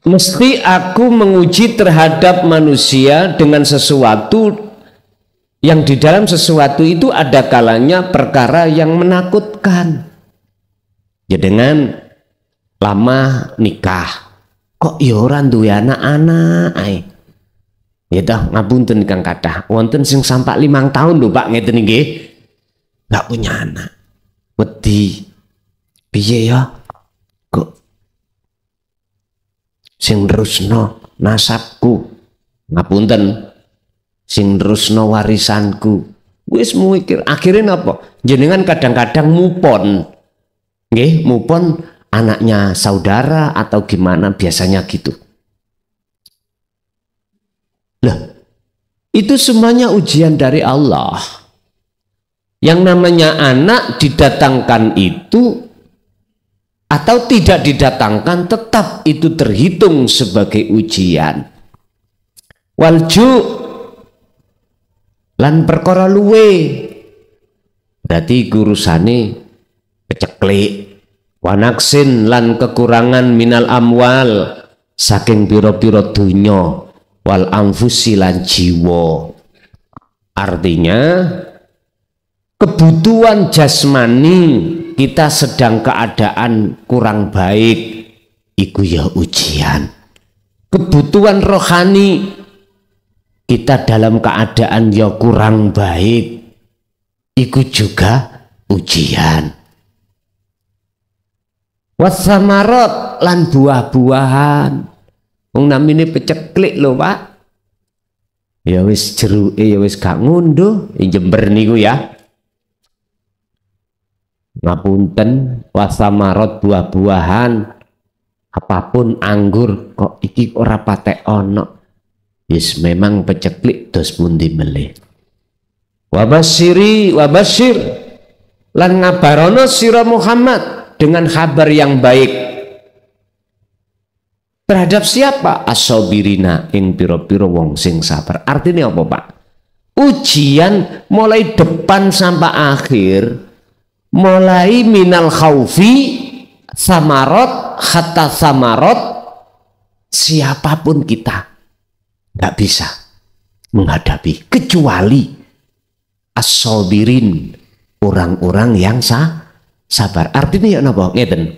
Mesti aku menguji terhadap manusia dengan sesuatu yang di dalam sesuatu itu ada kalanya perkara yang menakutkan. Ya dengan lama nikah kok ya ora duwe anak-anak ae ya dah ngapunten Kang kathah wonten sing sampai 5 tahun lho Pak ngeten nggih gak punya anak wedi piye ya kok sing nerusno nasabku ngapunten sing nerusno warisanku wis mikir akhirnya napa jenengan kadang-kadang mupon nggih mupon anaknya saudara atau gimana biasanya gitu. Lah, itu semuanya ujian dari Allah. Yang namanya anak didatangkan itu atau tidak didatangkan tetap itu terhitung sebagai ujian. Walju lan perkara luwe. Berarti gurusane keceklik wanaksin lan kekurangan minal amwal saking piro-piro dunya wal anfusi lan jiwa artinya kebutuhan jasmani kita sedang keadaan kurang baik iku ya ujian kebutuhan rohani kita dalam keadaan ya kurang baik iku juga ujian. Wasamarot lan buah-buahan. Wong namine peceklik lho, Pak. Ya wis jeruke ya wis gak ngunduh, Jember niku ya. Ngapunten, wasamarot buah-buahan, apapun anggur kok iki ora patek ono. Yes, memang peceklik dos pundi melih. Wabasyir lan ngabarono sira Muhammad dengan kabar yang baik terhadap siapa? As-sabirina ing pira-pira wong sing sabar. Artinya apa, Pak? Ujian mulai depan sampai akhir, mulai minal khaufi samarot hatta samarot, siapapun kita nggak bisa menghadapi kecuali as-sabirin, orang-orang yang sabar. Artinya ya napa ngeten,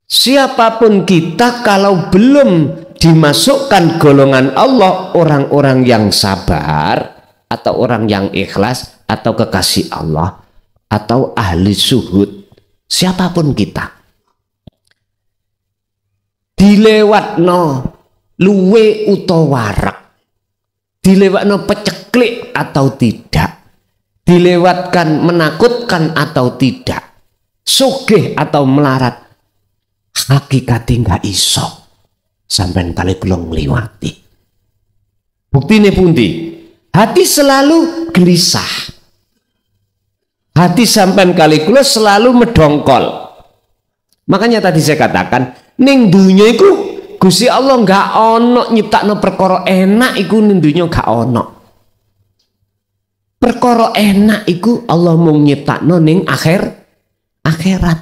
siapapun kita kalau belum dimasukkan golongan Allah, orang-orang yang sabar atau orang yang ikhlas atau kekasih Allah atau ahli suhud, siapapun kita dilewatno luwe utawa warak, dilewatno peceklik atau tidak, dilewatkan menakutkan atau tidak, sugih atau melarat, hakikatnya nggak iso sampai kali belum ngliwati. Buktine pundi? Hati selalu gelisah, hati sampai kali kula selalu medongkol. Makanya tadi saya katakan ning dunya iku Gusti Allah nggak ono nyiptakno perkara enak iku ning dunya gak ono. Perkara enak iku Allah mau nyiptakno ning akhirat.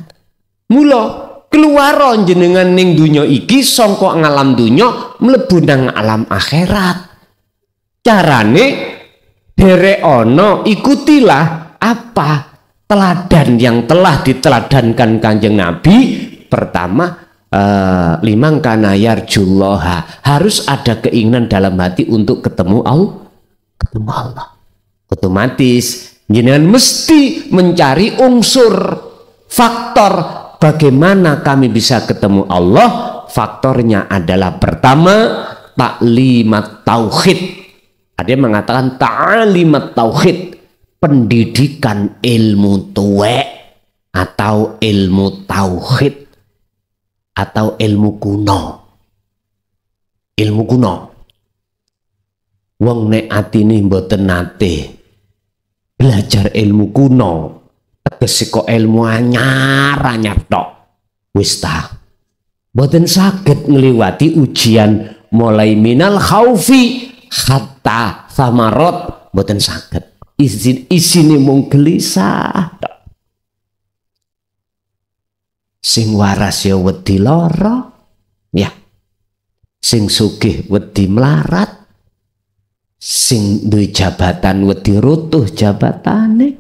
Mula keluar jenengan ning dunya iki sangka ngalam dunya mlebu nang alam akhirat. Carane derek ono, ikutilah apa teladan yang telah diteladankan Kanjeng Nabi. Pertama, limang kana yarjullaha, harus ada keinginan dalam hati untuk ketemu Allah. Otomatis jenengan mesti mencari unsur faktor bagaimana kami bisa ketemu Allah. Faktornya adalah pertama, taklimat tauhid. Ada yang mengatakan ta'alimat tauhid, pendidikan ilmu tuwek atau ilmu tauhid atau ilmu kuno. Ilmu kuno. Wong nek atine mboten nate belajar ilmu kuno, tegese kok ilmu anyar tok. Wis ta. Mboten saged ngliwati ujian mulai minal khaufi hatta samarot, mboten saged. Isine mung gelisah. Sing waras ya wedi lara, ya. Sing sugih wedi melarat, sing duwe jabatan wedi rutuh jabatane.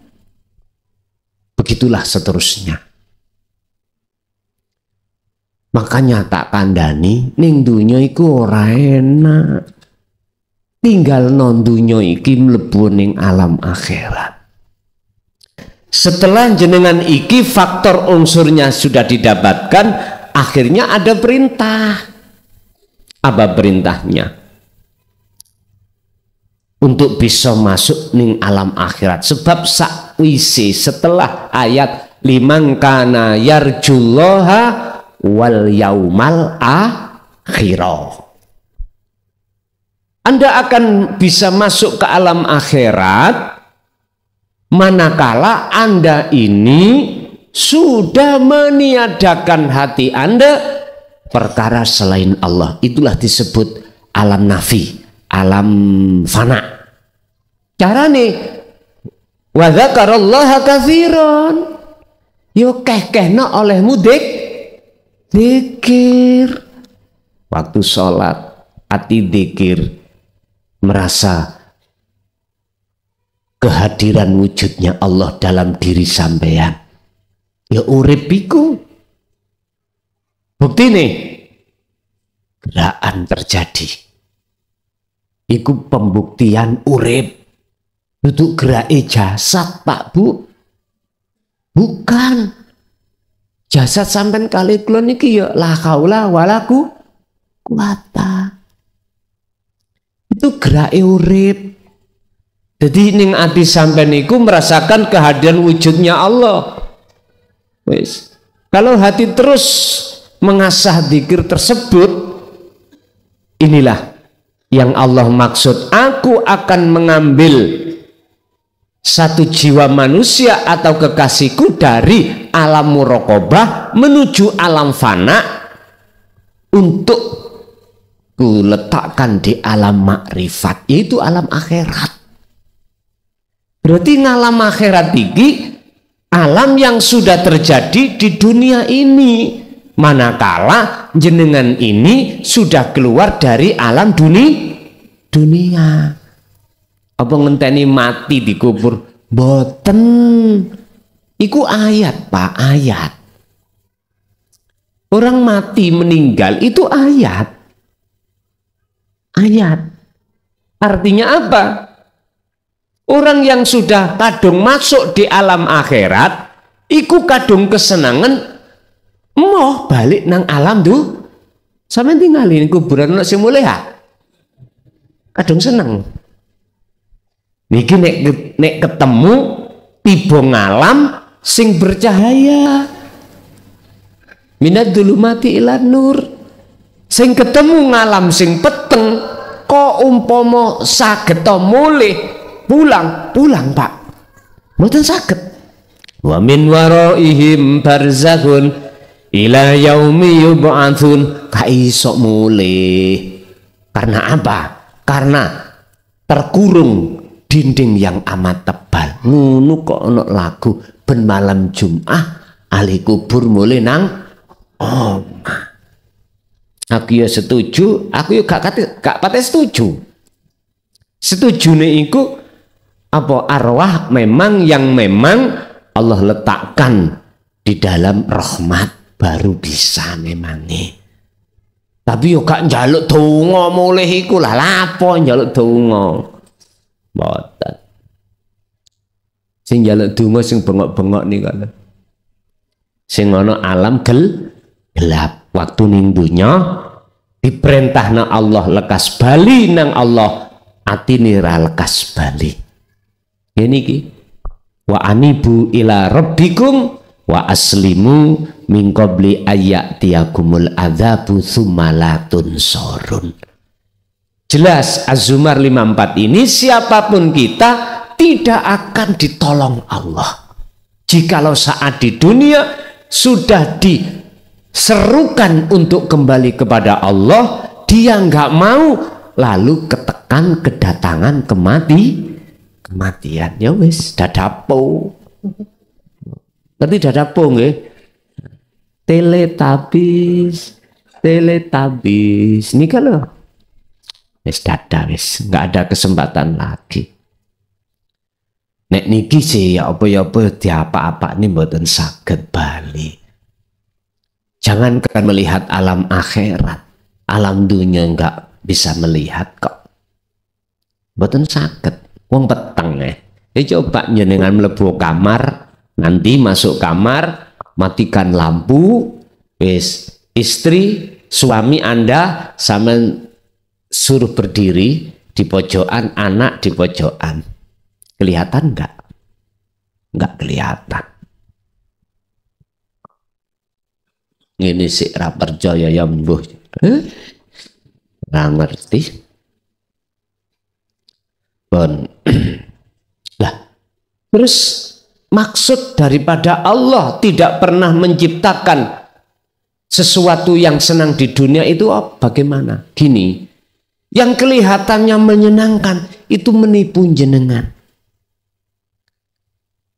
Begitulah seterusnya. Makanya tak kandhani ning donya iku ora enak. Tinggal non dunya iki mlebu ning alam akhirat. Setelah jenengan iki faktor unsurnya sudah didapatkan, akhirnya ada perintah. Apa perintahnya? Untuk bisa masuk ning alam akhirat. Sebab sakwise setelah ayat liman kana yarjullaha wal yaumal akhirah, Anda akan bisa masuk ke alam akhirat manakala Anda ini sudah meniadakan hati Anda perkara selain Allah. Itulah disebut alam nafi, alam fana. Carane wa dzakarallaha katsiran, yo keh-kehna olehmu dzikir. Waktu sholat ati dzikir, merasa kehadiran wujudnya Allah dalam diri sampean, ya urip iku buktine gerakan terjadi, iku pembuktian urip. Duduk gerake jasad, Pak Bu. Bukan. Jasad sampean kali kula niki ya la haula wala quwata. Itu gerake urip. Jadi ning ati sampean niku merasakan kehadiran wujudnya Allah. Wis. Kalau hati terus mengasah zikir tersebut, inilah yang Allah maksud. Aku akan mengambil satu jiwa manusia atau kekasihku dari alam muraqabah menuju alam fana untuk kuletakkan di alam makrifat, yaitu alam akhirat. Berarti ngalam akhirat ini alam yang sudah terjadi di dunia ini, manakala jenengan ini sudah keluar dari alam dunia. Apa ngenteni mati dikubur? Boten. Iku ayat, Pak, ayat. Orang mati meninggal itu ayat. Ayat. Artinya apa? Orang yang sudah kadung masuk di alam akhirat, iku kadung kesenangan mau balik nang alam tuh. Sampe tinggalin kuburan nek sing mulih ha. Kadung seneng. Niki nek ketemu tiba ngalam sing bercahaya. Minad dzulumati ilan nur. Sing ketemu ngalam sing peteng, kok umpama saged to mulih pulang Pak, mboten saged. Wa min waraihim barzakhun ila yaumi yub'atsun. Ka iso mulih. Karena apa? Karena terkurung dinding yang amat tebal. Ngono kok ana lagu ben malam Jumat ahli kubur mulih nang omah. Aku ya setuju, aku ya gak pate setuju. Setujune iku apa arwah memang Allah letakkan di dalam rahmat baru bisa memangnya. Tapi yo gak njaluk donga mulih iku lah lapo njaluk donga. Mboten. Sing njaluk donga sing bengok-bengok nih kan. Sing ana alam gelap waktu ning dunya diperintahna Allah lekas bali nang Allah atine ra lekas bali. Ini ki wa anibu ila rabbikum wa aslimu min qabli ayyatiyakumul adzabu tsumma la tunsurun. Jelas Az-Zumar 54 ini siapapun kita tidak akan ditolong Allah. Jikalau saat di dunia sudah diserukan untuk kembali kepada Allah, dia nggak mau, lalu ketekan kedatangan kematian. Ya wis dadapo. Ngerti dadapo nggih? Teletabis. Nika lho. Wis dada wis, enggak ada kesempatan lagi. Nek niki sih ya apa-apa diapa-apa ini mboten saged bali. Jangankan melihat alam akhirat, alam dunia enggak bisa melihat kok. Mboten saged. Wong peteng coba jenengan mlebu kamar, nanti masuk kamar, matikan lampu, wis istri suami Anda sama suruh berdiri di pojokan, anak di pojokan. Kelihatan enggak? Enggak kelihatan. Ini sih ra percaya ya mbuh. Ra ngerti. Bon. Lah, terus maksud daripada Allah tidak pernah menciptakan sesuatu yang senang di dunia itu bagaimana? Gini, yang kelihatannya menyenangkan itu menipu jenengan.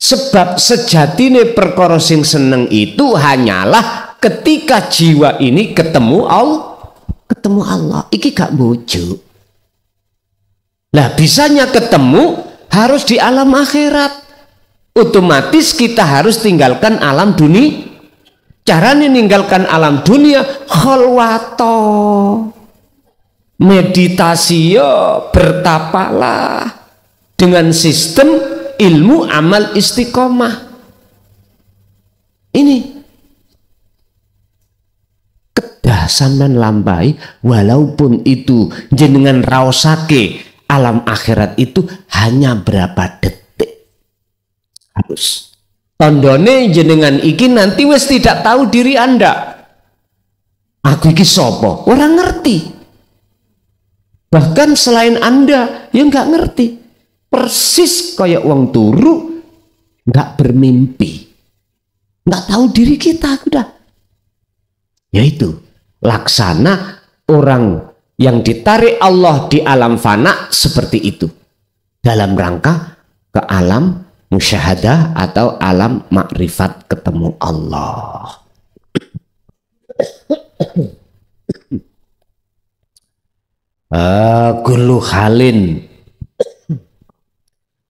Sebab sejatine perkara sing seneng itu hanyalah ketika jiwa ini ketemu Allah. Iki gak bujuk. Nah, bisanya ketemu harus di alam akhirat. Otomatis kita harus tinggalkan alam dunia. Caranya meninggalkan alam dunia khalwato. Meditasi yo, bertapalah dengan sistem ilmu amal istiqomah. Ini kedah sampean lampai, walaupun itu jenengan raosake alam akhirat itu hanya berapa detik. Harus tandane jenengan iki nanti wis tidak tahu diri Anda. Aku iki sopo? Orang ngerti. Bahkan selain Anda yang nggak ngerti. Persis kayak wong turu nggak bermimpi. Nggak tahu diri kita udah. Yaitu laksana orang yang ditarik Allah di alam fana seperti itu. Dalam rangka ke alam musyahadah atau alam makrifat ketemu Allah. Kullu halin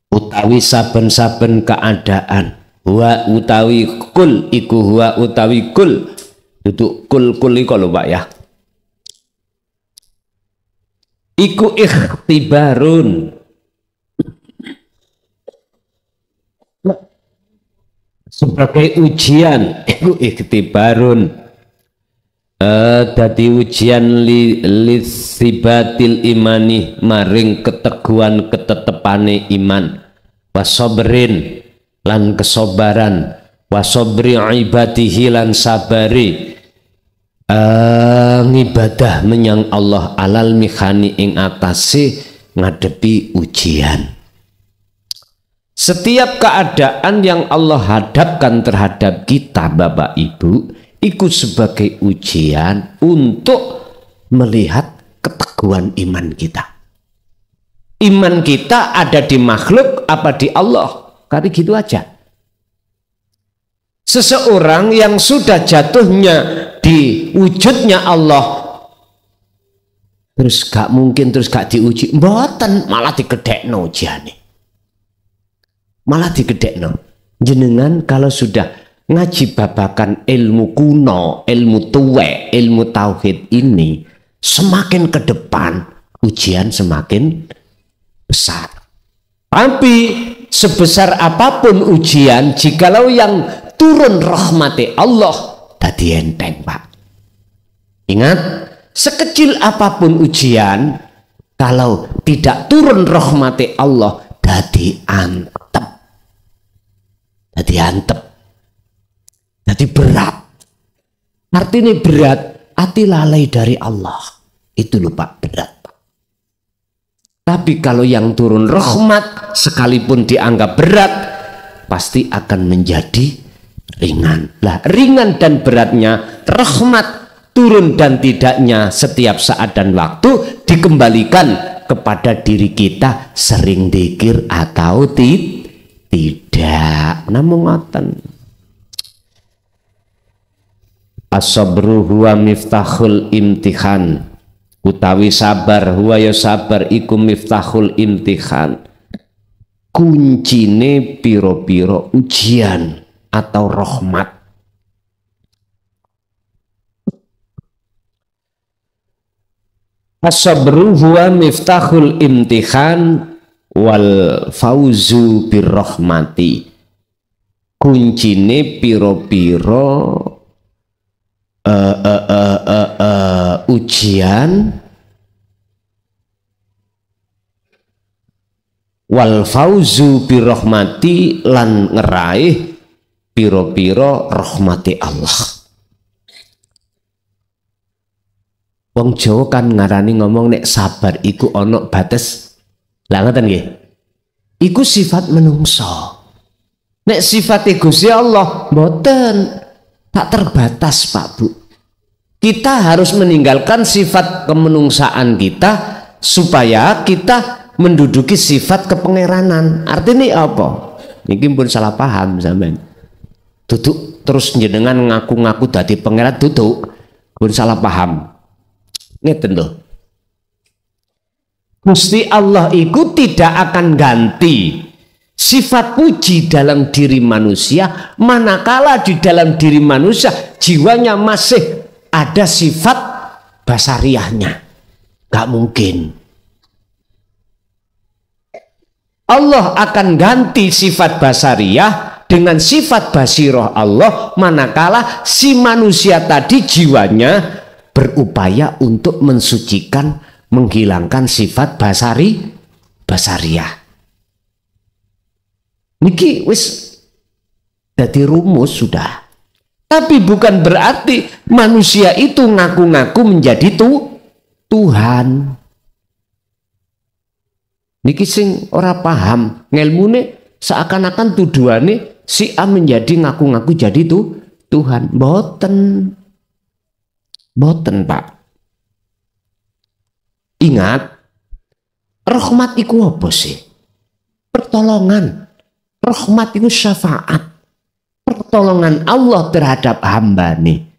utawi saben-saben keadaan, wa utawi kul iku huwa utawi kul duduk kul iku lho Pak ya, iku ikhtibarun, sebagai ujian. Iku ikhtibarun dadi ujian li sibatil imani maring keteguhan ketetepane iman, wasobrin lan kesobaran, wasobri ibadihi lan sabari ngibadah menyang Allah alal mihani ing atase ngadepi ujian. Setiap keadaan yang Allah hadapkan terhadap kita Bapak Ibu ikut sebagai ujian untuk melihat keteguhan iman kita. Iman kita ada di makhluk apa di Allah? Kali gitu aja. Seseorang yang sudah jatuhnya di wujudnya Allah, terus gak mungkin terus gak diuji, mboten, malah digedhekno ujiane. Malah digedhekno. Jenengan kalau sudah ngaji babakan ilmu kuno, ilmu tuwek, ilmu tauhid ini, semakin ke depan ujian semakin besar. Tapi sebesar apapun ujian, jikalau yang turun rahmati Allah dadi enteng Pak. Ingat, sekecil apapun ujian, kalau tidak turun rahmati Allah dadi antep. Dadi antep. Jadi berat. Artinya berat, hati lalai dari Allah. Itu lho Pak, berat. Tapi kalau yang turun rahmat sekalipun dianggap berat, pasti akan menjadi ringan. Lah, ringan dan beratnya rahmat turun dan tidaknya setiap saat dan waktu dikembalikan kepada diri kita, sering dzikir atau tidak. Namun ngoten. As-sabru huwa miftahul imtihan, utawi sabar huwa ya sabar iku miftahul imtihan, kuncine piro-piro ujian atau rahmat. As-sabru huwa miftahul imtihan wal fauzu birrahmati, kuncine piro-piro ujian wal fauzu birrahmati lan ngeraih piro-piro rahmati Allah. Wong Jawa kan ngarani ngomong nek sabar iku ana batas. Lah ngoten nggih. Iku sifat menungso. Nek sifat Gusti Allah mboten. Tak terbatas Pak Bu. Kita harus meninggalkan sifat kemenungsaan kita supaya kita menduduki sifat kepangeranan. Artinya apa? Ini pun salah paham sampean. Duduk terus jenengan ngaku-ngaku dadi pangeran, duduk pun salah paham. Ngeten lho. Gusti Allah itu tidak akan ganti sifat puji dalam diri manusia manakala di dalam diri manusia jiwanya masih ada sifat basariahnya. Gak mungkin. Allah akan ganti sifat basariyah dengan sifat basiroh Allah, manakala si manusia tadi jiwanya berupaya untuk mensucikan, menghilangkan sifat basariyah. Niki wis dadi rumus sudah. Tapi bukan berarti manusia itu ngaku-ngaku menjadi Tuhan. Niki sing ora paham ngelmune seakan-akan tuduhane si A menjadi ngaku-ngaku jadi Tuhan. Boten Pak. Ingat, rahmat iku apa sih? Pertolongan. Rahmat itu syafaat. Pertolongan Allah terhadap hamba nih.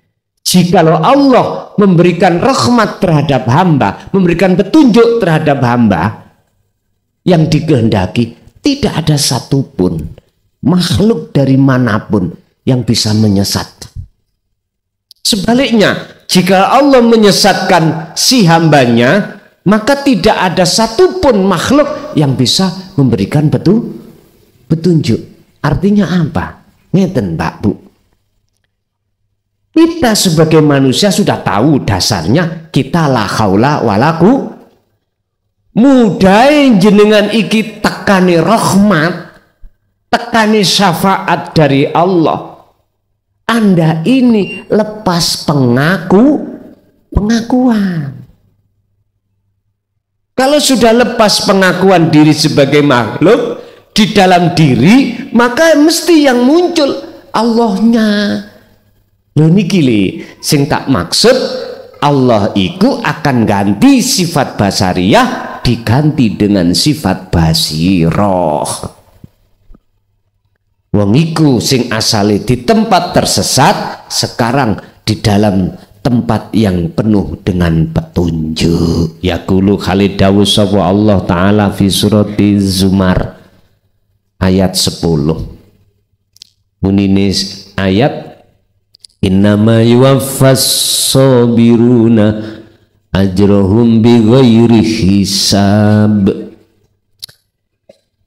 Jikalau Allah memberikan rahmat terhadap hamba, memberikan petunjuk terhadap hamba yang dikehendaki, tidak ada satupun makhluk dari manapun yang bisa menyesat. Sebaliknya, jika Allah menyesatkan si hambanya, maka tidak ada satupun makhluk yang bisa memberikan petunjuk. Artinya apa? Ngeten Pak Bu. Kita sebagai manusia sudah tahu dasarnya kita la haula wala quwwata. Mudai jenengan iki tekani rahmat, tekani syafaat dari Allah. Anda ini lepas pengakuan. Kalau sudah lepas pengakuan diri sebagai makhluk di dalam diri, maka mesti yang muncul Allahnya. Lho niki sing tak maksud, Allah iku akan ganti sifat basariyah diganti dengan sifat basiroh. Wong iku sing asale di tempat tersesat, sekarang di dalam tempat yang penuh dengan petunjuk. Yaqulu Khalid Dawud sapa Allah Ta'ala fi surati Zumar ayat 10. Bunine ayat, innama yuwaffas sabiruna ajrohum bighairi hisab.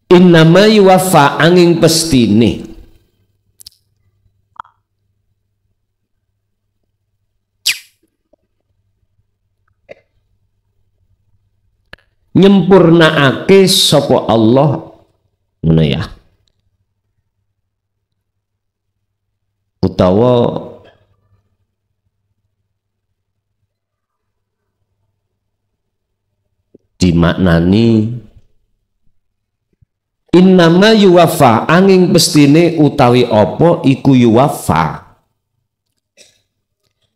Innama yuwaffa angin pestine nyempurnaake sapa Allah, ngono ya, utawa dimaknani innama yuwafa angin pestine utawi apa iku yuwafa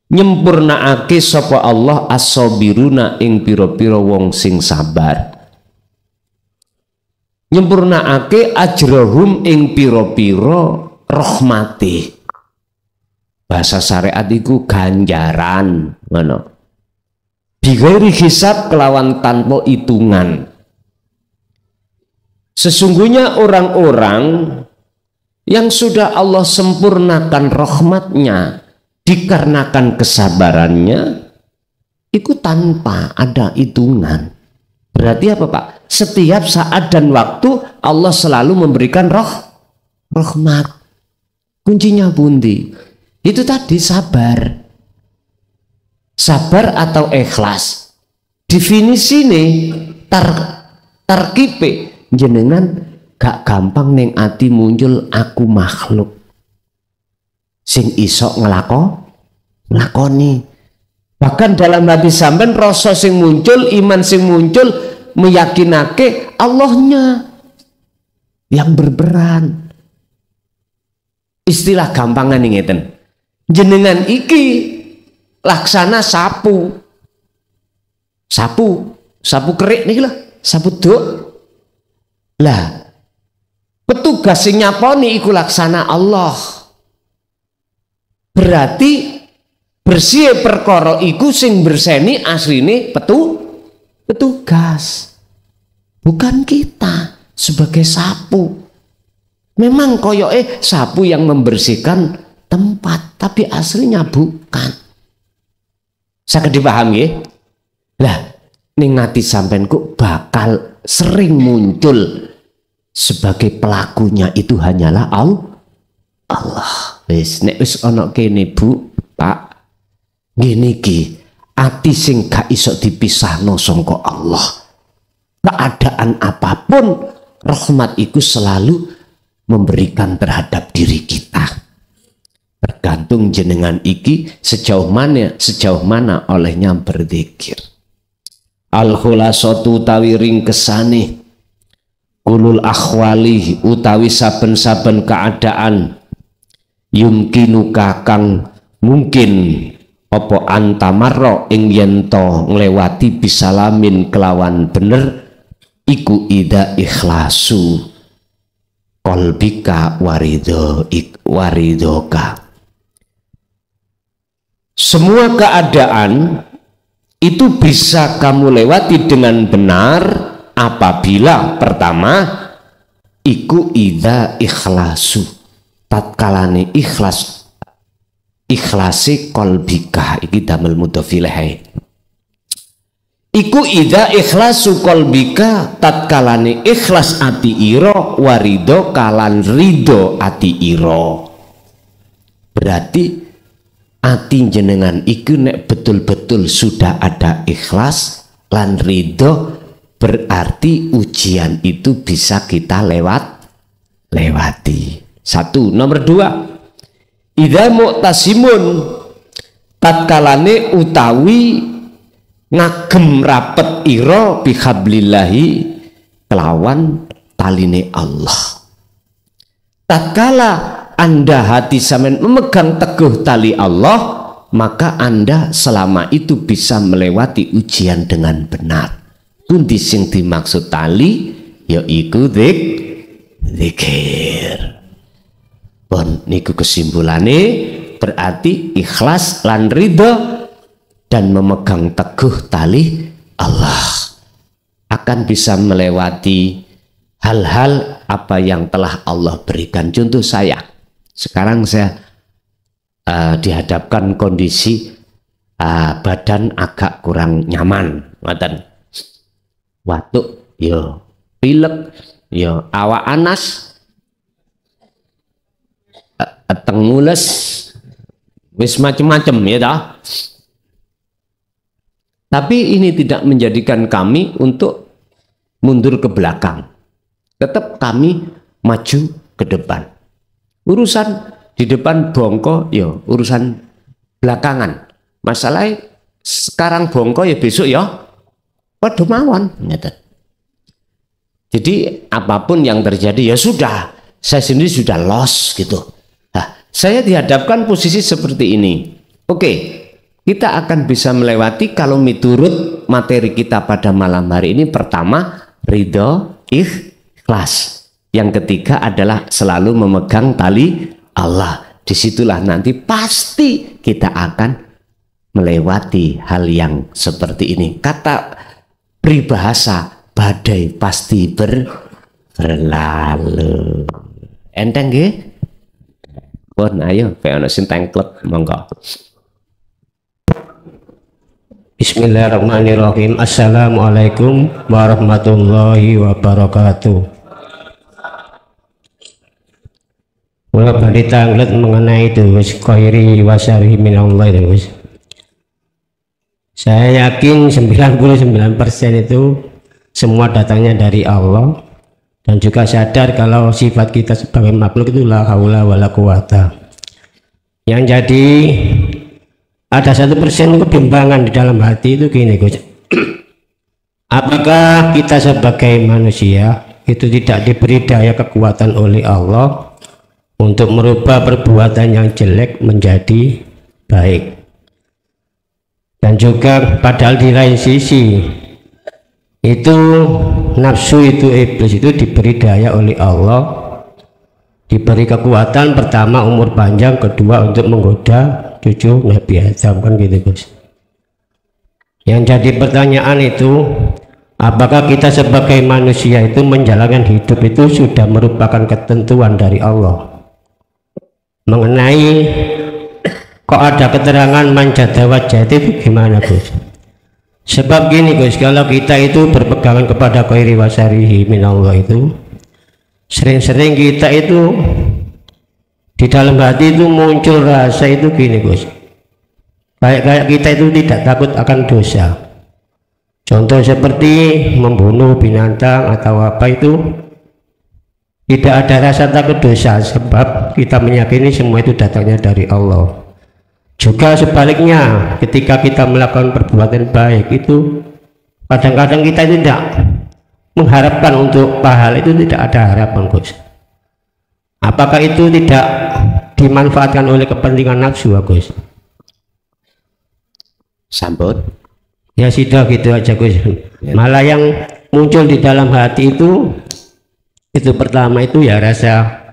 nyempurnaake sapa Allah as-sabiruna ing pira-pira wong sing sabar, nyempurnaake ajrahum ing pira-pira rahmati. Bahasa syariat iku ganjaran, ngono. Bighairi hisab kelawan tanpa hitungan. Sesungguhnya orang-orang yang sudah Allah sempurnakan rahmatnya dikarenakan kesabarannya itu tanpa ada hitungan. Berarti apa Pak? Setiap saat dan waktu Allah selalu memberikan rahmat. Kuncinya bundi. Itu tadi sabar. Sabar atau ikhlas. Definisi ini tarkipe jenengan gak gampang neng ati muncul aku makhluk sing iso ngelakoni. Bahkan dalam hati sampean rasa sing muncul, iman sing muncul meyakinake Allahnya yang berperan. Istilah gampangan ngeten, jenengan iki laksana sapu kerik nih lah, sapu duk lah, petugas sing nyaponi iku laksana Allah. Berarti bersih perkara iku sing berseni asline petugas, bukan kita sebagai sapu. Memang koyoke sapu yang membersihkan tempat, tapi aslinya bukan. Saged dipahami nggih? Lah ning ati sampeanku bakal sering muncul sebagai pelakunya itu hanyalah Allah. Wis nek wis ana kene Bu, Pak, ngene iki ati sing gak iso dipisahno sangka Allah. Keadaan apapun rahmat itu selalu memberikan terhadap diri kita. Tergantung jenengan iki sejauh mana olehnya berzikir. Al-khulasatu utawi ringkesane kulul akhwali utawi saben-saben keadaan yumkinu kakang mungkin apa antamarro ing yento nglewati bisalamin kelawan bener iku ida ikhlasu qalbika waridoka. Semua keadaan itu bisa kamu lewati dengan benar apabila pertama iku ida ikhlasu tatkalane ikhlasi qalbika iki damel mudhofileh. Iku ida ikhlasu qalbika tatkalane ikhlas ati ira warido kalan rido ati ira. Berarti ati jenengan iku nek betul-betul sudah ada ikhlas lan ridho, berarti ujian itu bisa kita lewati. Satu. Nomor dua, idza mu'tasimun tatkalane utawi ngagem rapet ira bihablillahi kelawan taline Allah. Tatkala Anda hati sampean memegang teguh tali Allah, maka Anda selama itu bisa melewati ujian dengan benar. Pundi sing dimaksud tali yaiku zikir. Pun niku kesimpulannya berarti ikhlas lan ridho dan memegang teguh tali Allah akan bisa melewati hal-hal apa yang telah Allah berikan. Contoh sekarang saya dihadapkan kondisi badan agak kurang nyaman, ngoten. Watuk, yo pilek, yo awak anas, tengules, wis macem-macem ya dah. Tapi ini tidak menjadikan kami untuk mundur ke belakang. Tetap kami maju ke depan. Urusan di depan bongko ya urusan belakangan. Masalahnya sekarang bongko ya besok ya padha mawon. Jadi apapun yang terjadi ya sudah, saya sendiri sudah lost gitu. Nah, saya dihadapkan posisi seperti ini. Oke, kita akan bisa melewati kalau miturut materi kita pada malam hari ini. Pertama, ridho, ikhlas. Yang ketiga adalah selalu memegang tali Allah. Disitulah nanti pasti kita akan melewati hal yang seperti ini. Kata peribahasa, badai pasti berlalu. Enteng nggih? Pun ayo peono sing tengklep monggo. Bismillahirrahmanirrahim. Assalamualaikum warahmatullahi wabarakatuh. Mulai balik tanglet mengenai itu khairi wasyarihi minallah itu. Saya yakin 99% itu semua datangnya dari Allah, dan juga sadar kalau sifat kita sebagai makhluk itu la haula wala quwata. Yang jadi ada 1% kebimbangan di dalam hati itu gini Gus. Apakah kita sebagai manusia itu tidak diberi daya kekuatan oleh Allah untuk merubah perbuatan yang jelek menjadi baik? Dan juga padahal di lain sisi itu nafsu itu iblis itu diberi daya oleh Allah, diberi kekuatan pertama umur panjang, kedua untuk menggoda cucu Nabi Adam, kan gitu Gus. Yang jadi pertanyaan itu, apakah kita sebagai manusia itu menjalankan hidup itu sudah merupakan ketentuan dari Allah mengenai kok ada keterangan manjada wajah itu gimana Gus? Sebab gini Gus, kalau kita itu berpegangan kepada khairi wasyarihi minallah itu Sering-sering kita itu di dalam hati itu muncul rasa itu gini Gus, kayak kita itu tidak takut akan dosa. Contoh seperti membunuh binatang atau apa itu tidak ada rasa takut dosa, sebab kita meyakini semua itu datangnya dari Allah. Juga sebaliknya, ketika kita melakukan perbuatan baik itu kadang-kadang kita tidak mengharapkan untuk pahala, itu tidak ada harapan Gus. Apakah itu tidak dimanfaatkan oleh kepentingan nafsu Gus? Sambut. Ya sudah gitu aja Gus. Ya. Malah yang muncul di dalam hati itu pertama itu ya rasa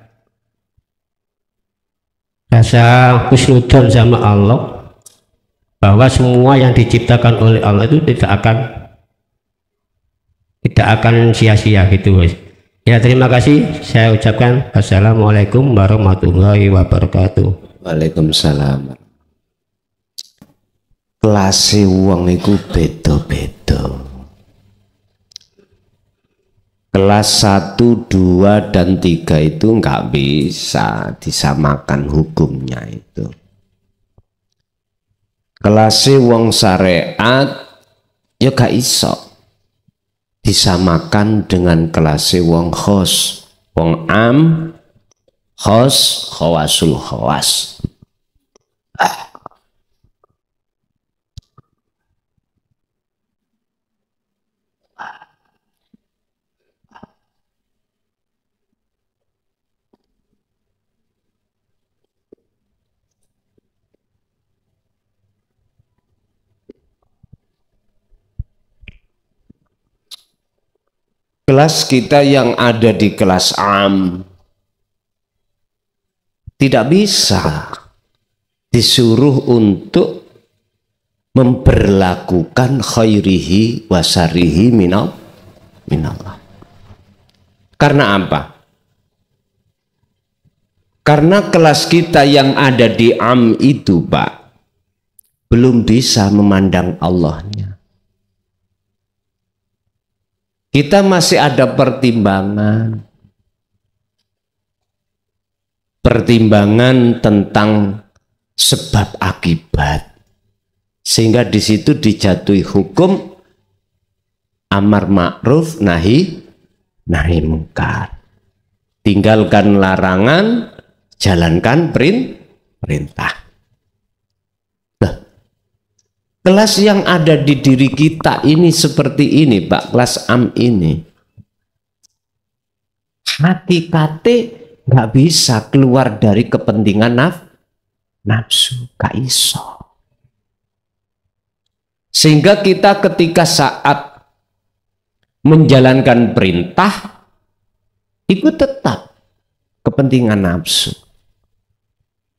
husnudon sama Allah, bahwa semua yang diciptakan oleh Allah itu tidak akan sia-sia gitu Gus. Ya terima kasih, saya ucapkan assalamualaikum warahmatullahi wabarakatuh. Waalaikumsalam. Kelas wong iku beda-beda. Kelas 1, 2, dan 3 itu nggak bisa disamakan hukumnya itu. Kelas wong syariat ya gak iso disamakan dengan kelas wong khos, wong am, khos, khawasul khawas. Kelas kita yang ada di kelas am tidak bisa disuruh untuk memperlakukan khairihi wasarihi minallah. Karena apa? Karena kelas kita yang ada di am itu Pak belum bisa memandang Allahnya. Kita masih ada pertimbangan tentang sebab akibat, sehingga di situ dijatuhi hukum amar ma'ruf nahi mungkar. Tinggalkan larangan, jalankan perintah. Kelas yang ada di diri kita ini seperti ini Pak, kelas am ini. Hakikatnya nggak bisa keluar dari kepentingan nafsu, gak iso. Sehingga kita ketika saat menjalankan perintah, itu tetap kepentingan nafsu.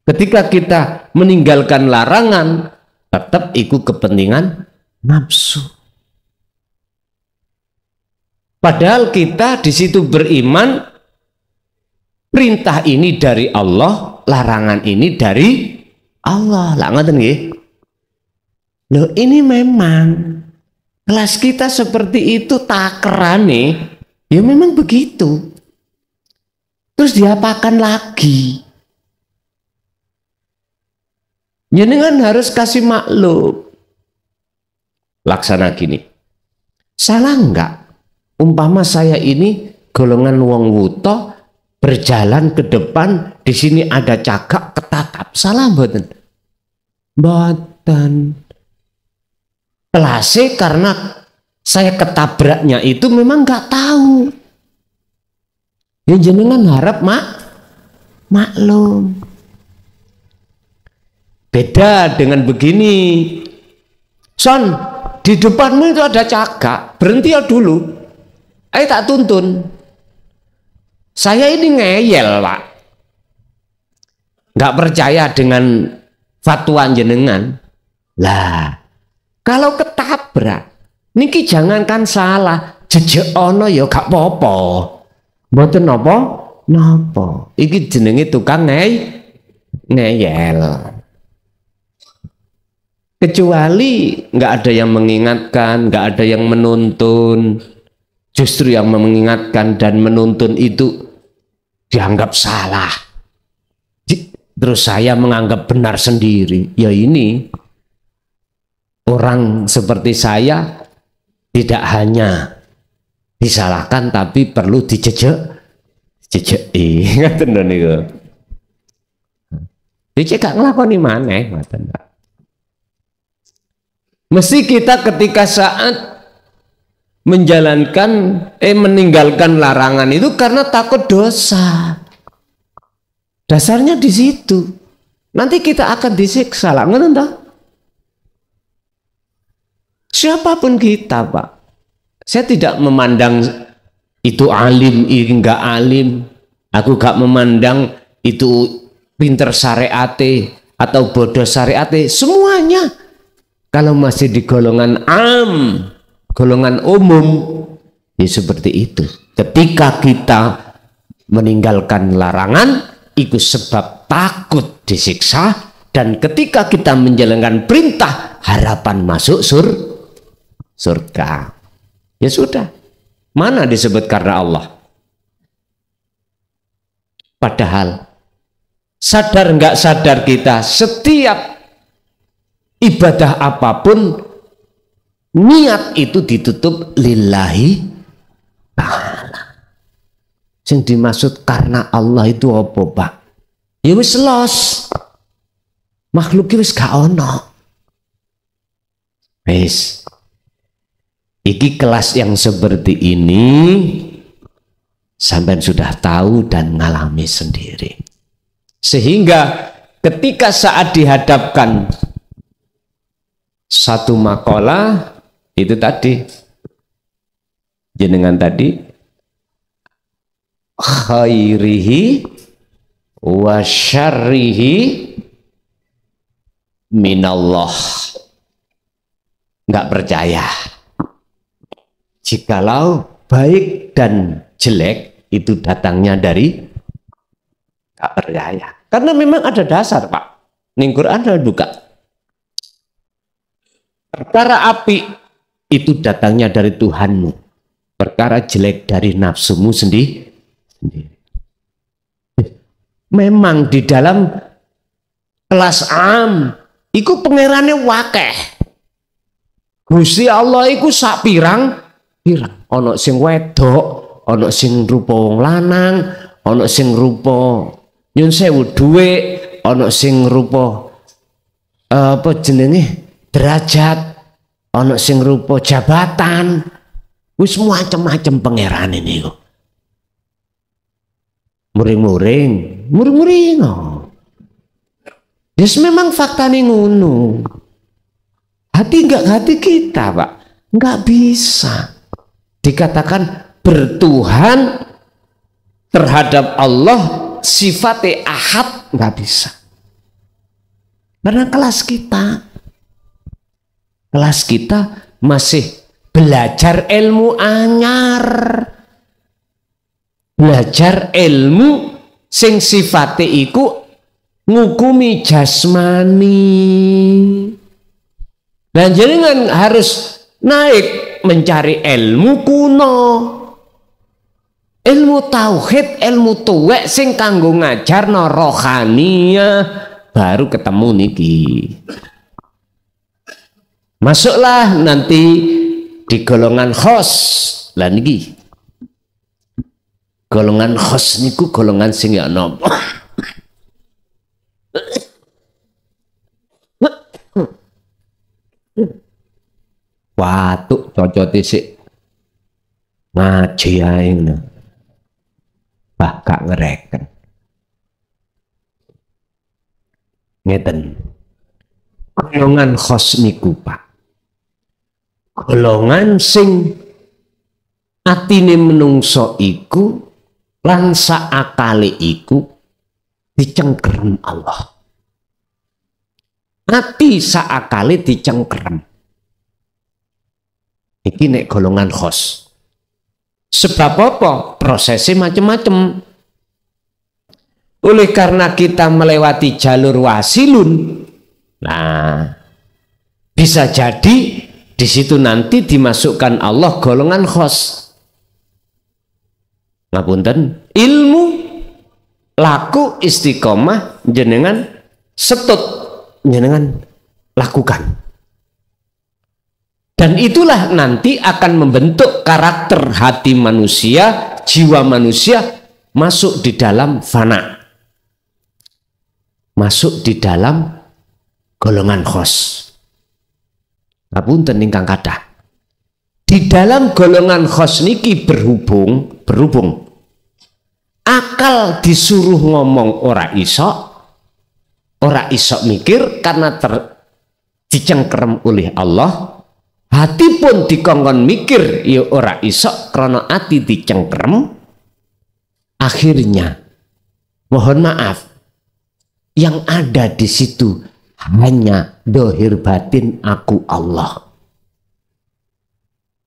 Ketika kita meninggalkan larangan, tetap ikut kepentingan nafsu. Padahal kita di situ beriman, perintah ini dari Allah, larangan ini dari Allah. Lah ngoten nggih. Loh, ini memang kelas kita seperti itu takerane, ya memang begitu. Terus diapakan lagi? Jenengan harus kasih maklum. Laksana gini. Salah enggak? Umpama saya ini golongan wong wuto berjalan ke depan, di sini ada cagak ketatap. Salah mboten? Mboten. Pelase karena saya ketabraknya itu memang enggak tahu. Ya jenengan harap maklum. Beda dengan begini, Son, di depanmu itu ada cagak, berhenti ya dulu, ayo tak tuntun. Saya ini ngeyel Pak, nggak percaya dengan fatwa jenengan. Lah, kalau ketabrak, niki jangankan salah, jejak ono ya gak apa-apa, mboten napa, iki jenenge tukang ngeyel. Kecuali nggak ada yang mengingatkan, nggak ada yang menuntun. Justru yang mengingatkan dan menuntun itu dianggap salah. Terus saya menganggap benar sendiri. Ya ini orang seperti saya tidak hanya disalahkan tapi perlu dijejeki. Ngoten niku. Dicek gak nglakoni maneh ngoten. Mesti kita ketika saat meninggalkan larangan itu karena takut dosa. Dasarnya di situ. Nanti kita akan disiksa lah, ngoten toh? Siapapun kita, Pak. Saya tidak memandang itu alim, ini enggak alim. Aku gak memandang itu pinter syariate atau bodoh syariate. Semuanya kalau masih di golongan golongan umum, ya seperti itu. Ketika kita meninggalkan larangan, itu sebab takut disiksa, dan ketika kita menjalankan perintah, harapan masuk surga. Ya sudah, mana disebut karena Allah? Padahal sadar nggak sadar kita, setiap ibadah apapun niat itu ditutup lillahi ta'ala. Yang dimaksud karena Allah itu apa, Pak? Ya wis los. Makhluk wis gak ono. Wis. Iki kelas yang seperti ini sampean sudah tahu dan ngalami sendiri. Sehingga ketika saat dihadapkan satu makalah itu tadi jenengan tadi khairihi wa syarrihi minallah, nggak percaya jikalau baik dan jelek itu datangnya dari, nggak percaya karena memang ada dasar, Pak. Ning Quran ada buka perkara api itu datangnya dari Tuhanmu, perkara jelek dari nafsumu sendiri. Memang di dalam kelas iku pangerane wakeh. Gusti Allah iku sak pirang ana sing wedok, ana sing rupa wong lanang, ana sing rupa nyun sewu dhuwit, ana sing rupa apa jenenge derajat, ana sing rupa jabatan. Wis macam-macam pangerane niku. Muring-muring. Oh. Yes, memang faktanya ngono. Hati enggak hati kita, Pak. Enggak bisa dikatakan bertuhan terhadap Allah sifatnya ahad, enggak bisa. Karena kelas kita masih belajar ilmu anyar. Belajar ilmu sing sifate iku ngukumi jasmani. Dan jenengan harus naik mencari ilmu kuno, ilmu tauhid, ilmu tuwek sing kanggo ngajarno rohaniyah, baru ketemu niki. Masuklah nanti di golongan khos lah niki. Golongan khos niku golongan sing ya nopo. Watuk cocote sik ngaji ae ngono. Bah gak ngereken. Ngeten. Golongan khos niku, Pak. Golongan sing atine menungso iku lan saakale iku dicengkerem Allah. Ati saakale dicengkerem. Iki nek golongan khos. Sebab apa? Prosesnya macam-macam. Oleh karena kita melewati jalur wasilun, nah bisa jadi di situ nanti dimasukkan Allah golongan khos. Ngapunten, ilmu laku istiqomah jenengan setut jenengan lakukan. Dan itulah nanti akan membentuk karakter hati manusia, jiwa manusia masuk di dalam fana, masuk di dalam golongan khos. Ngapunten ingkang kathah. Di dalam golongan khos niki berhubung akal disuruh ngomong ora iso mikir karena dicengkerem oleh Allah. Hati pun dikongkon mikir ya ora iso karena hati dicengkerem. Akhirnya mohon maaf, yang ada di situ hanya dohir batin aku Allah.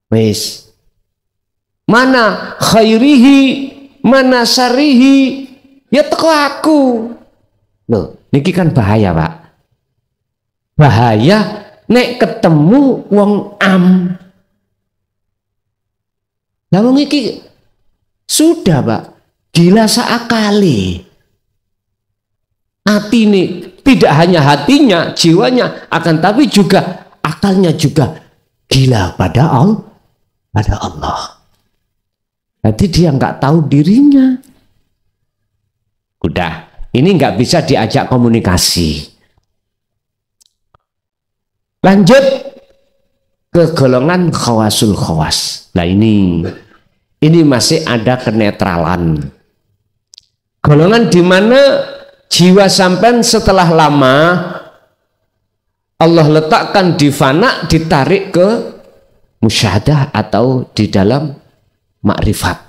Wes, mana khairihi, mana syarihi, ya teko aku. Loh, niki kan bahaya, Pak. Bahaya nek ketemu wong am. Lah wong iki sudah, Pak, gila saakali. Hati ini tidak hanya hatinya, jiwanya, akan tapi juga akalnya juga gila pada Allah. Jadi dia nggak tahu dirinya. Udah, ini nggak bisa diajak komunikasi. Lanjut ke golongan khawasul khawas. Nah ini masih ada kenetralan. Golongan di mana jiwa sampean setelah lama Allah letakkan di fana, ditarik ke musyahadah atau di dalam makrifat.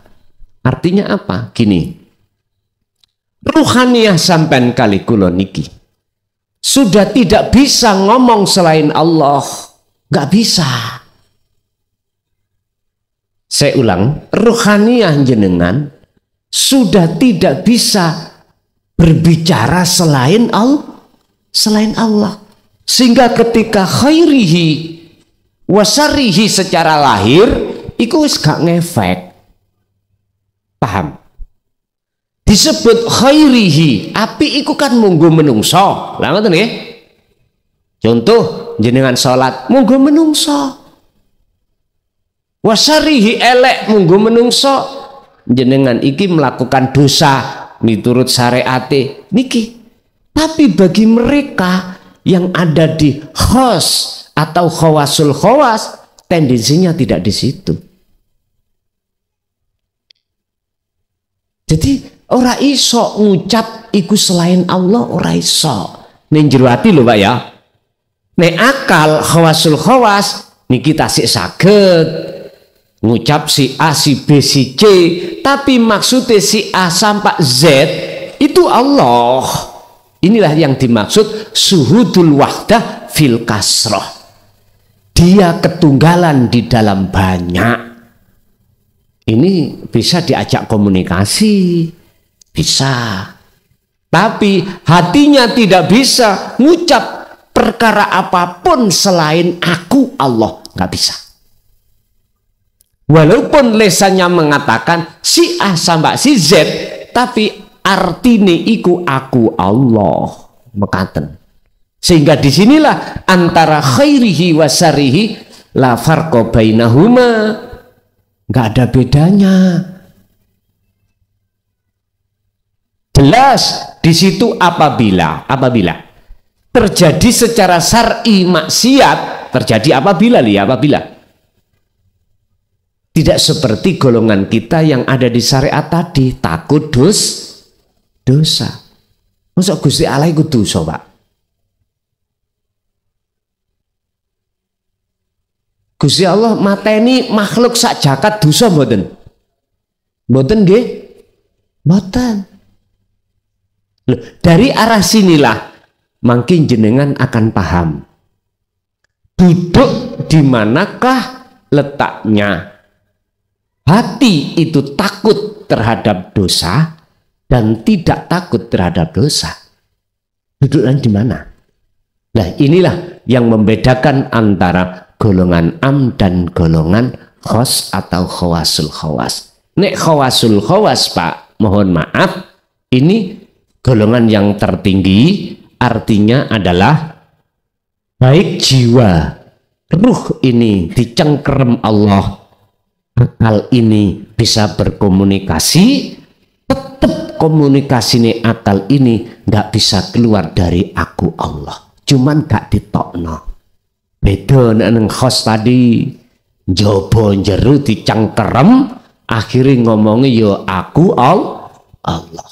Artinya apa? Gini, ruhaniyah sampean kali kula niki sudah tidak bisa ngomong selain Allah, nggak bisa. Saya ulang, ruhaniyah jenengan sudah tidak bisa berbicara selain Allah, sehingga ketika khairihi wasarihi secara lahir iku wis gak ngefek. Paham? Disebut khairihi, api iku kan munggo menungso. Lah ngoten nggih. Contoh jenengan salat munggo menungso. Wasarihi elek munggo menungso. Jenengan iki melakukan dosa miturut syariate niki. Tapi bagi mereka yang ada di khos atau khawasul khawas, tendensinya tidak di situ. Jadi ora iso ngucap iku selain Allah, ora iso. Ning jero ati lho Pak ya. Nek akal khawasul khawas niki tasik saged ngucap si A, si B, si C, tapi maksudnya si A sampai Z itu Allah. Inilah yang dimaksud suhudul wahdah fil kasroh. Dia ketunggalan di dalam banyak. Ini bisa diajak komunikasi, bisa. Tapi hatinya tidak bisa ngucap perkara apapun selain aku Allah, nggak bisa. Walaupun lesannya mengatakan si A sampai si Z, tapi artine iku aku Allah, mekaten. Sehingga disinilah antara khairihi wa syarihi la farqa bainahuma, nggak ada bedanya. Jelas di situ apabila terjadi secara syar'i maksiat, terjadi apabila tidak seperti golongan kita yang ada di syariat tadi, takut dosa. Masa Gusti Allah iku dosa, Pak? Gusti Allah mateni makhluk sak jagat dosa mboten? Mboten nggih? Mboten. Loh, dari arah sinilah mungkin jenengan akan paham. Duduk di manakah letaknya hati itu takut terhadap dosa dan tidak takut terhadap dosa. Duduknya di mana? Nah, inilah yang membedakan antara golongan am dan golongan khos atau khawasul khawas. Nek khawasul khawas, Pak, mohon maaf, Ini golongan yang tertinggi, artinya adalah baik jiwa, ruh ini dicengkerem Allah, akal ini bisa berkomunikasi, tetap komunikasi ini akal ini nggak bisa keluar dari aku Allah, cuman gak ditokno. Beda nang khos tadi, jobo jeru dicengkerem, akhirnya ngomongnya yo aku Allah.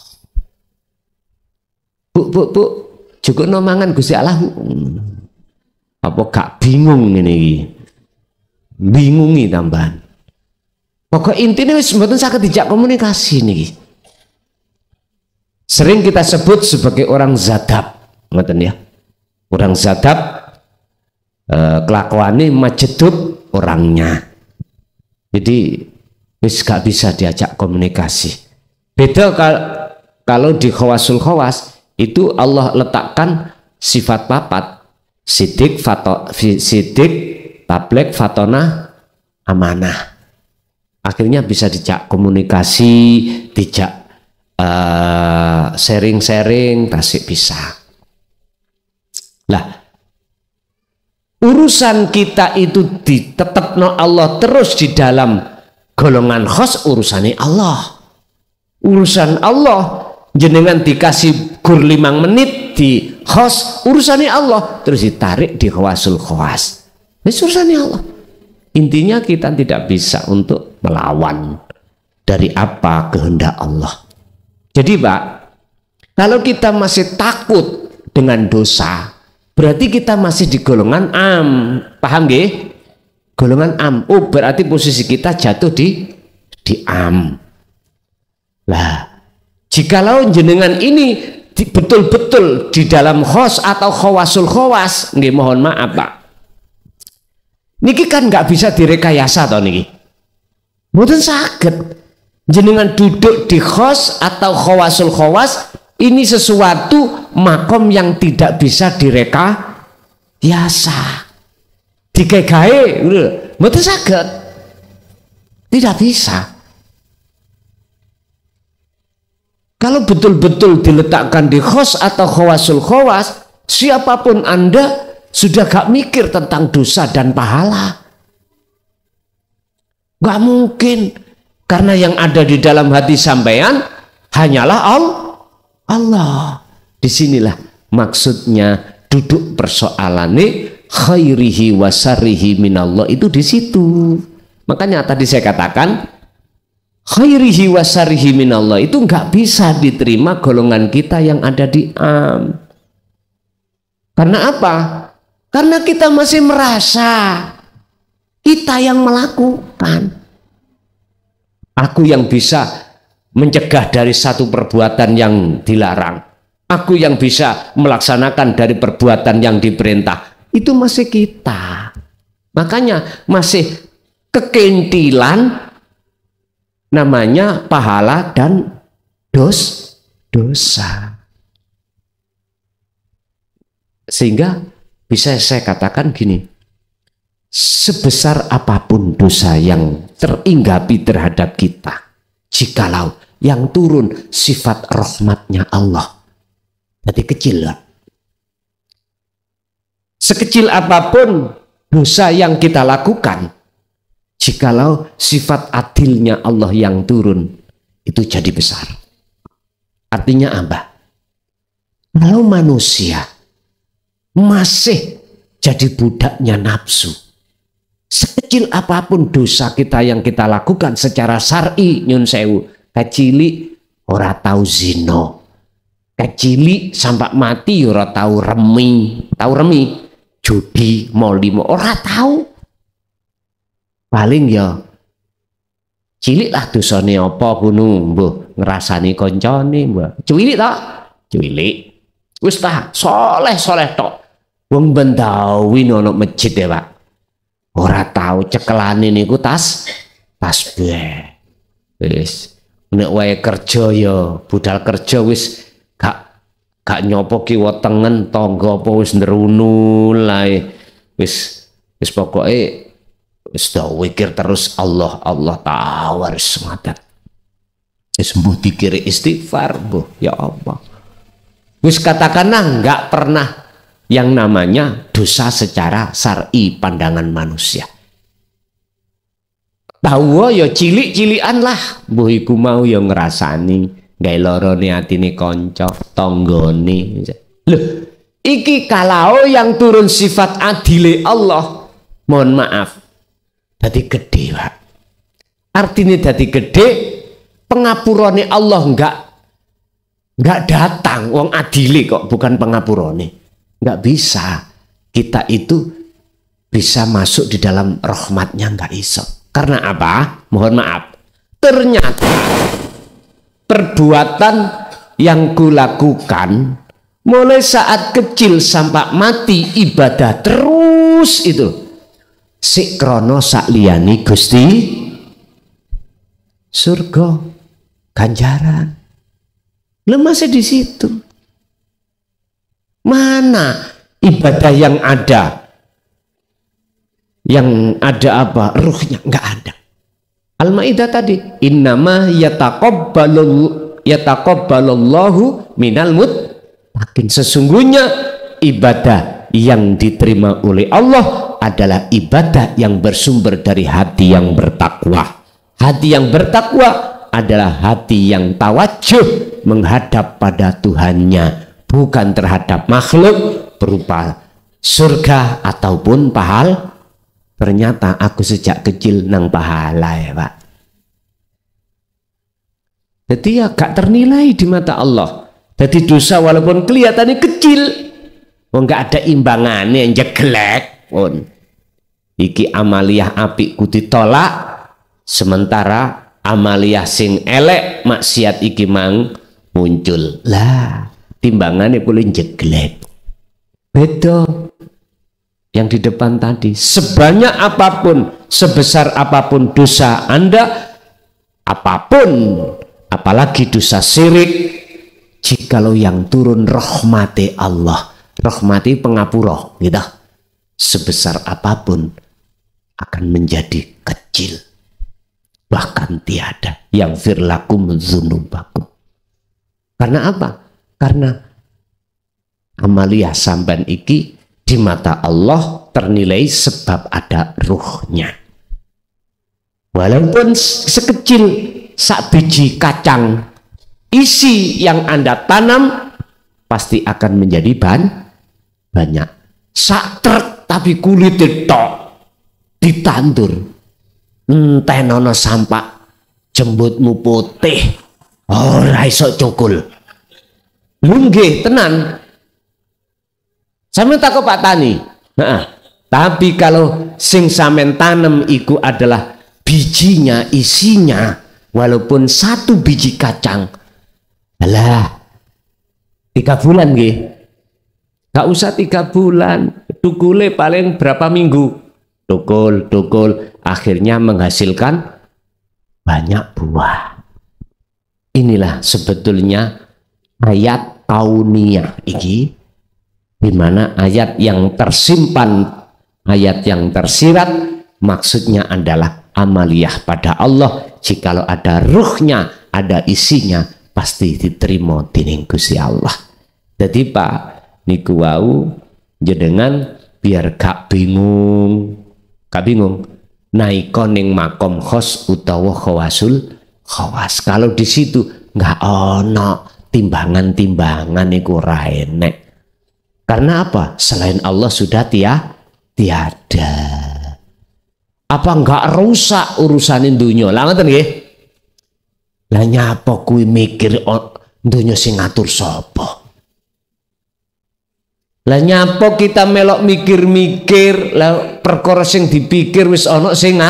Bu, juga nomangan Gusti Allah. Apa gak bingung ini? Bingungi tambahan. Pokok intinya wis mboten saged dijak komunikasi nih. Sering kita sebut sebagai orang zadab, ngoten ya. Orang zadab kelakuannya majedub orangnya. Jadi wis gak bisa diajak komunikasi. Beda kalau di khawasul khawas itu Allah letakkan sifat papat, sidik, tablek, fatona, amanah. Akhirnya bisa dijak komunikasi, dijak sharing-sharing, tasik bisa. Lah, urusan kita itu ditetapno Allah terus di dalam golongan khos, urusannya Allah. Urusan Allah jenengan dikasih gur 5 menit di khos, urusannya Allah terus ditarik di khawasul khawas. Ini urusannya Allah. Intinya kita tidak bisa untuk melawan dari apa kehendak Allah. Jadi Pak, kalau kita masih takut dengan dosa, berarti kita masih di golongan am. Paham nggih? Golongan am. Oh, berarti posisi kita jatuh di am. Lah, jikalau jenengan ini betul-betul di dalam khos atau khawasul khawas, nggih mohon maaf Pak. Niki kan nggak bisa direkayasa toh niki. Mboten saged. Jenengan duduk di khos atau khawasul khawas, ini sesuatu makom yang tidak bisa direkayasa. Digawe, mboten saged. Tidak bisa. Kalau betul-betul diletakkan di khos atau khawasul khawas, siapapun Anda sudah gak mikir tentang dosa dan pahala. Gak mungkin, karena yang ada di dalam hati sampean hanyalah Allah. Disinilah maksudnya duduk persoalannya khairihi wasarihi minallah, itu di situ. Makanya tadi saya katakan khairihi wasarihi minallah itu nggak bisa diterima golongan kita yang ada di am. Karena apa? Karena kita masih merasa kita yang melakukan. Aku yang bisa mencegah dari satu perbuatan yang dilarang. Aku yang bisa melaksanakan dari perbuatan yang diperintah. Itu masih kita. Makanya masih kekentilan namanya pahala dan dosa. Sehingga bisa saya katakan gini, sebesar apapun dosa yang teringgapi terhadap kita, jikalau yang turun sifat rahmatnya Allah, jadi kecil lah. Sekecil apapun dosa yang kita lakukan, jikalau sifat adilnya Allah yang turun, itu jadi besar. Artinya apa? Kalau manusia masih jadi budaknya nafsu, sekecil apapun dosa kita yang kita lakukan secara syar'i, nyun sewu, kecili ora tau zino, kecili sampai mati ora tau remi, judi, molimo ora tau. Paling ya cilik lah dosane apa gunung, mbuh ngrasani koncone, mbuh cilik tak, cilik wis ta soleh tok. Wong Bentawi ono masjid ya Pak, ora tahu cekelane niku tasbih. Wis nek wae kerja ya budal kerja wis gak nyopo kiwa tengen tangga apa wis ndrunul lae. Wis pokoke wis do mikir terus Allah tahu harus ngadat. Sembuh dikira istighfar, ya Allah. Wis katakanlah nggak pernah yang namanya dosa secara syar'i pandangan manusia. Tahu ya cilik-cilikan lah, mbuh iku mau ya ngrasani gawe lorone atine kanca tanggane. Loh, iki kalau yang turun sifat adile Allah, mohon maaf, dadi gede, Pak. Artinya dadi gede, pengapurane Allah enggak datang, wong adile kok, bukan pengapurane. Enggak bisa. Kita itu bisa masuk di dalam rahmatnya, enggak iso. Karena apa? Mohon maaf. Ternyata perbuatan yang kulakukan mulai saat kecil sampai mati ibadah terus itu. Sikrono sakliyani Gusti surga ganjaran. Masih di situ. Mana ibadah yang ada? Yang ada apa? Ruhnya nggak ada. Al-Maidah tadi, innama yataqabbalullahu minal muttaqin. Sesungguhnya ibadah yang diterima oleh Allah adalah ibadah yang bersumber dari hati yang bertakwa. Hati yang bertakwa adalah hati yang tawajuh menghadap pada Tuhannya, bukan terhadap makhluk berupa surga ataupun pahala. Ternyata aku sejak kecil nang pahala ya Pak. Jadi ya gak ternilai di mata Allah. Jadi dosa walaupun kelihatannya kecil, nggak ada imbangannya yang jeglek pun. Iki amaliyah apik ku ditolak, sementara amaliyah sing elek maksiat iki mang muncul. Lah, timbangannya boleh jeglek. Beda. Yang di depan tadi, sebanyak apapun, sebesar apapun dosa Anda, apapun, apalagi dosa syirik, jikalau yang turun rahmati Allah, rahmati pengapura, gitu, sebesar apapun akan menjadi kecil, bahkan tiada yang firlakum dzunubakum. Karena apa? Karena amaliyah sampean iki di mata Allah ternilai sebab ada ruhnya. Walaupun sekecil sak biji kacang, isi yang Anda tanam pasti akan menjadi banyak. Sak truk tapi kulit tok ditandur, entenono sampak jembutmu putih, ora iso cukul. Nggih tenan. Sampeyan takut Pak Tani. Nah, tapi kalau sing sampeyan tanem iku adalah bijinya, isinya, walaupun satu biji kacang, alah 3 bulan nggih. Gak usah 3 bulan, tukule paling berapa minggu. Tukul, akhirnya menghasilkan banyak buah. Inilah sebetulnya ayat kauniyah iki, di mana ayat yang tersimpan, ayat yang tersirat, maksudnya adalah amaliyah pada Allah. Jikalau ada ruhnya, ada isinya, pasti diterima dening Gusti Allah. Jadi Pak niku wau jenengan biar gak bingung, naiko ning makom khos utawa khawasul khawas. Kalau di situ nggak ono timbangan iku ora enek. Karena apa? Selain Allah sudah tiada. Apa enggak rusak urusan dunia? Lah ngoten nggih. Lah nyapa kuwi mikir dunia sing ngatur sapa? Lah nyapa kita melok mikir-mikir, lah perkara sing dipikir wis ana sing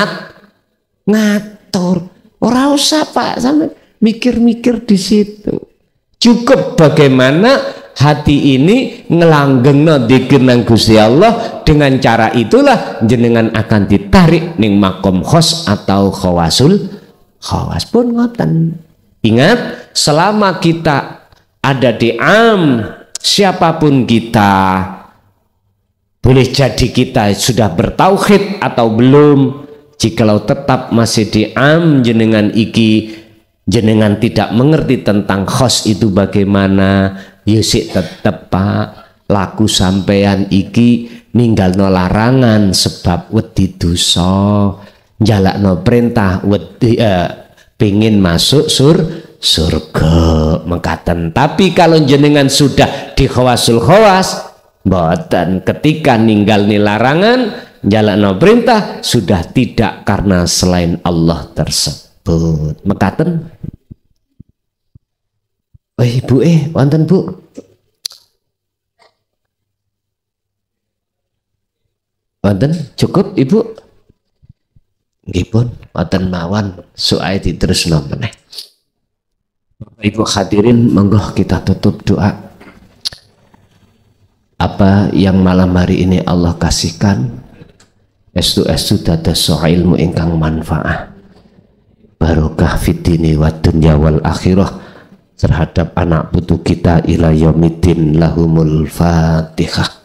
ngatur. Ora usah Pak sampe mikir-mikir di situ. Cukup bagaimana hati ini ngelanggengno dzikir nang Gusti Allah. Dengan cara itulah jenengan akan ditarik ning makom khos atau khawasul khawas pun ngoten. Ingat, selama kita ada di siapapun kita, boleh jadi kita sudah bertauhid atau belum, jikalau tetap masih di jenengan iki jenengan tidak mengerti tentang khos itu bagaimana, yusik tetep Pak, laku sampean iki ninggalno larangan sebab wedi dosa, njalakno perintah wedi pengin masuk surga mengkaten. Tapi kalau jenengan sudah di khawasul khawas, mboten, ketika ninggalni larangan njalakno perintah sudah tidak karena selain Allah tersebut mekaten. Bu wonten Bu. Wonten cukup Ibu? Nggih pun wonten mawon soal diterusno meneh. Bapak Ibu hadirin, monggo kita tutup doa. Apa yang malam hari ini Allah kasihkan estu dados ilmu ingkang manfaat, barokah fid dini wad dunya wal akhirah terhadap anak putu kita ila yaumiddin. Lahumul Fatihah.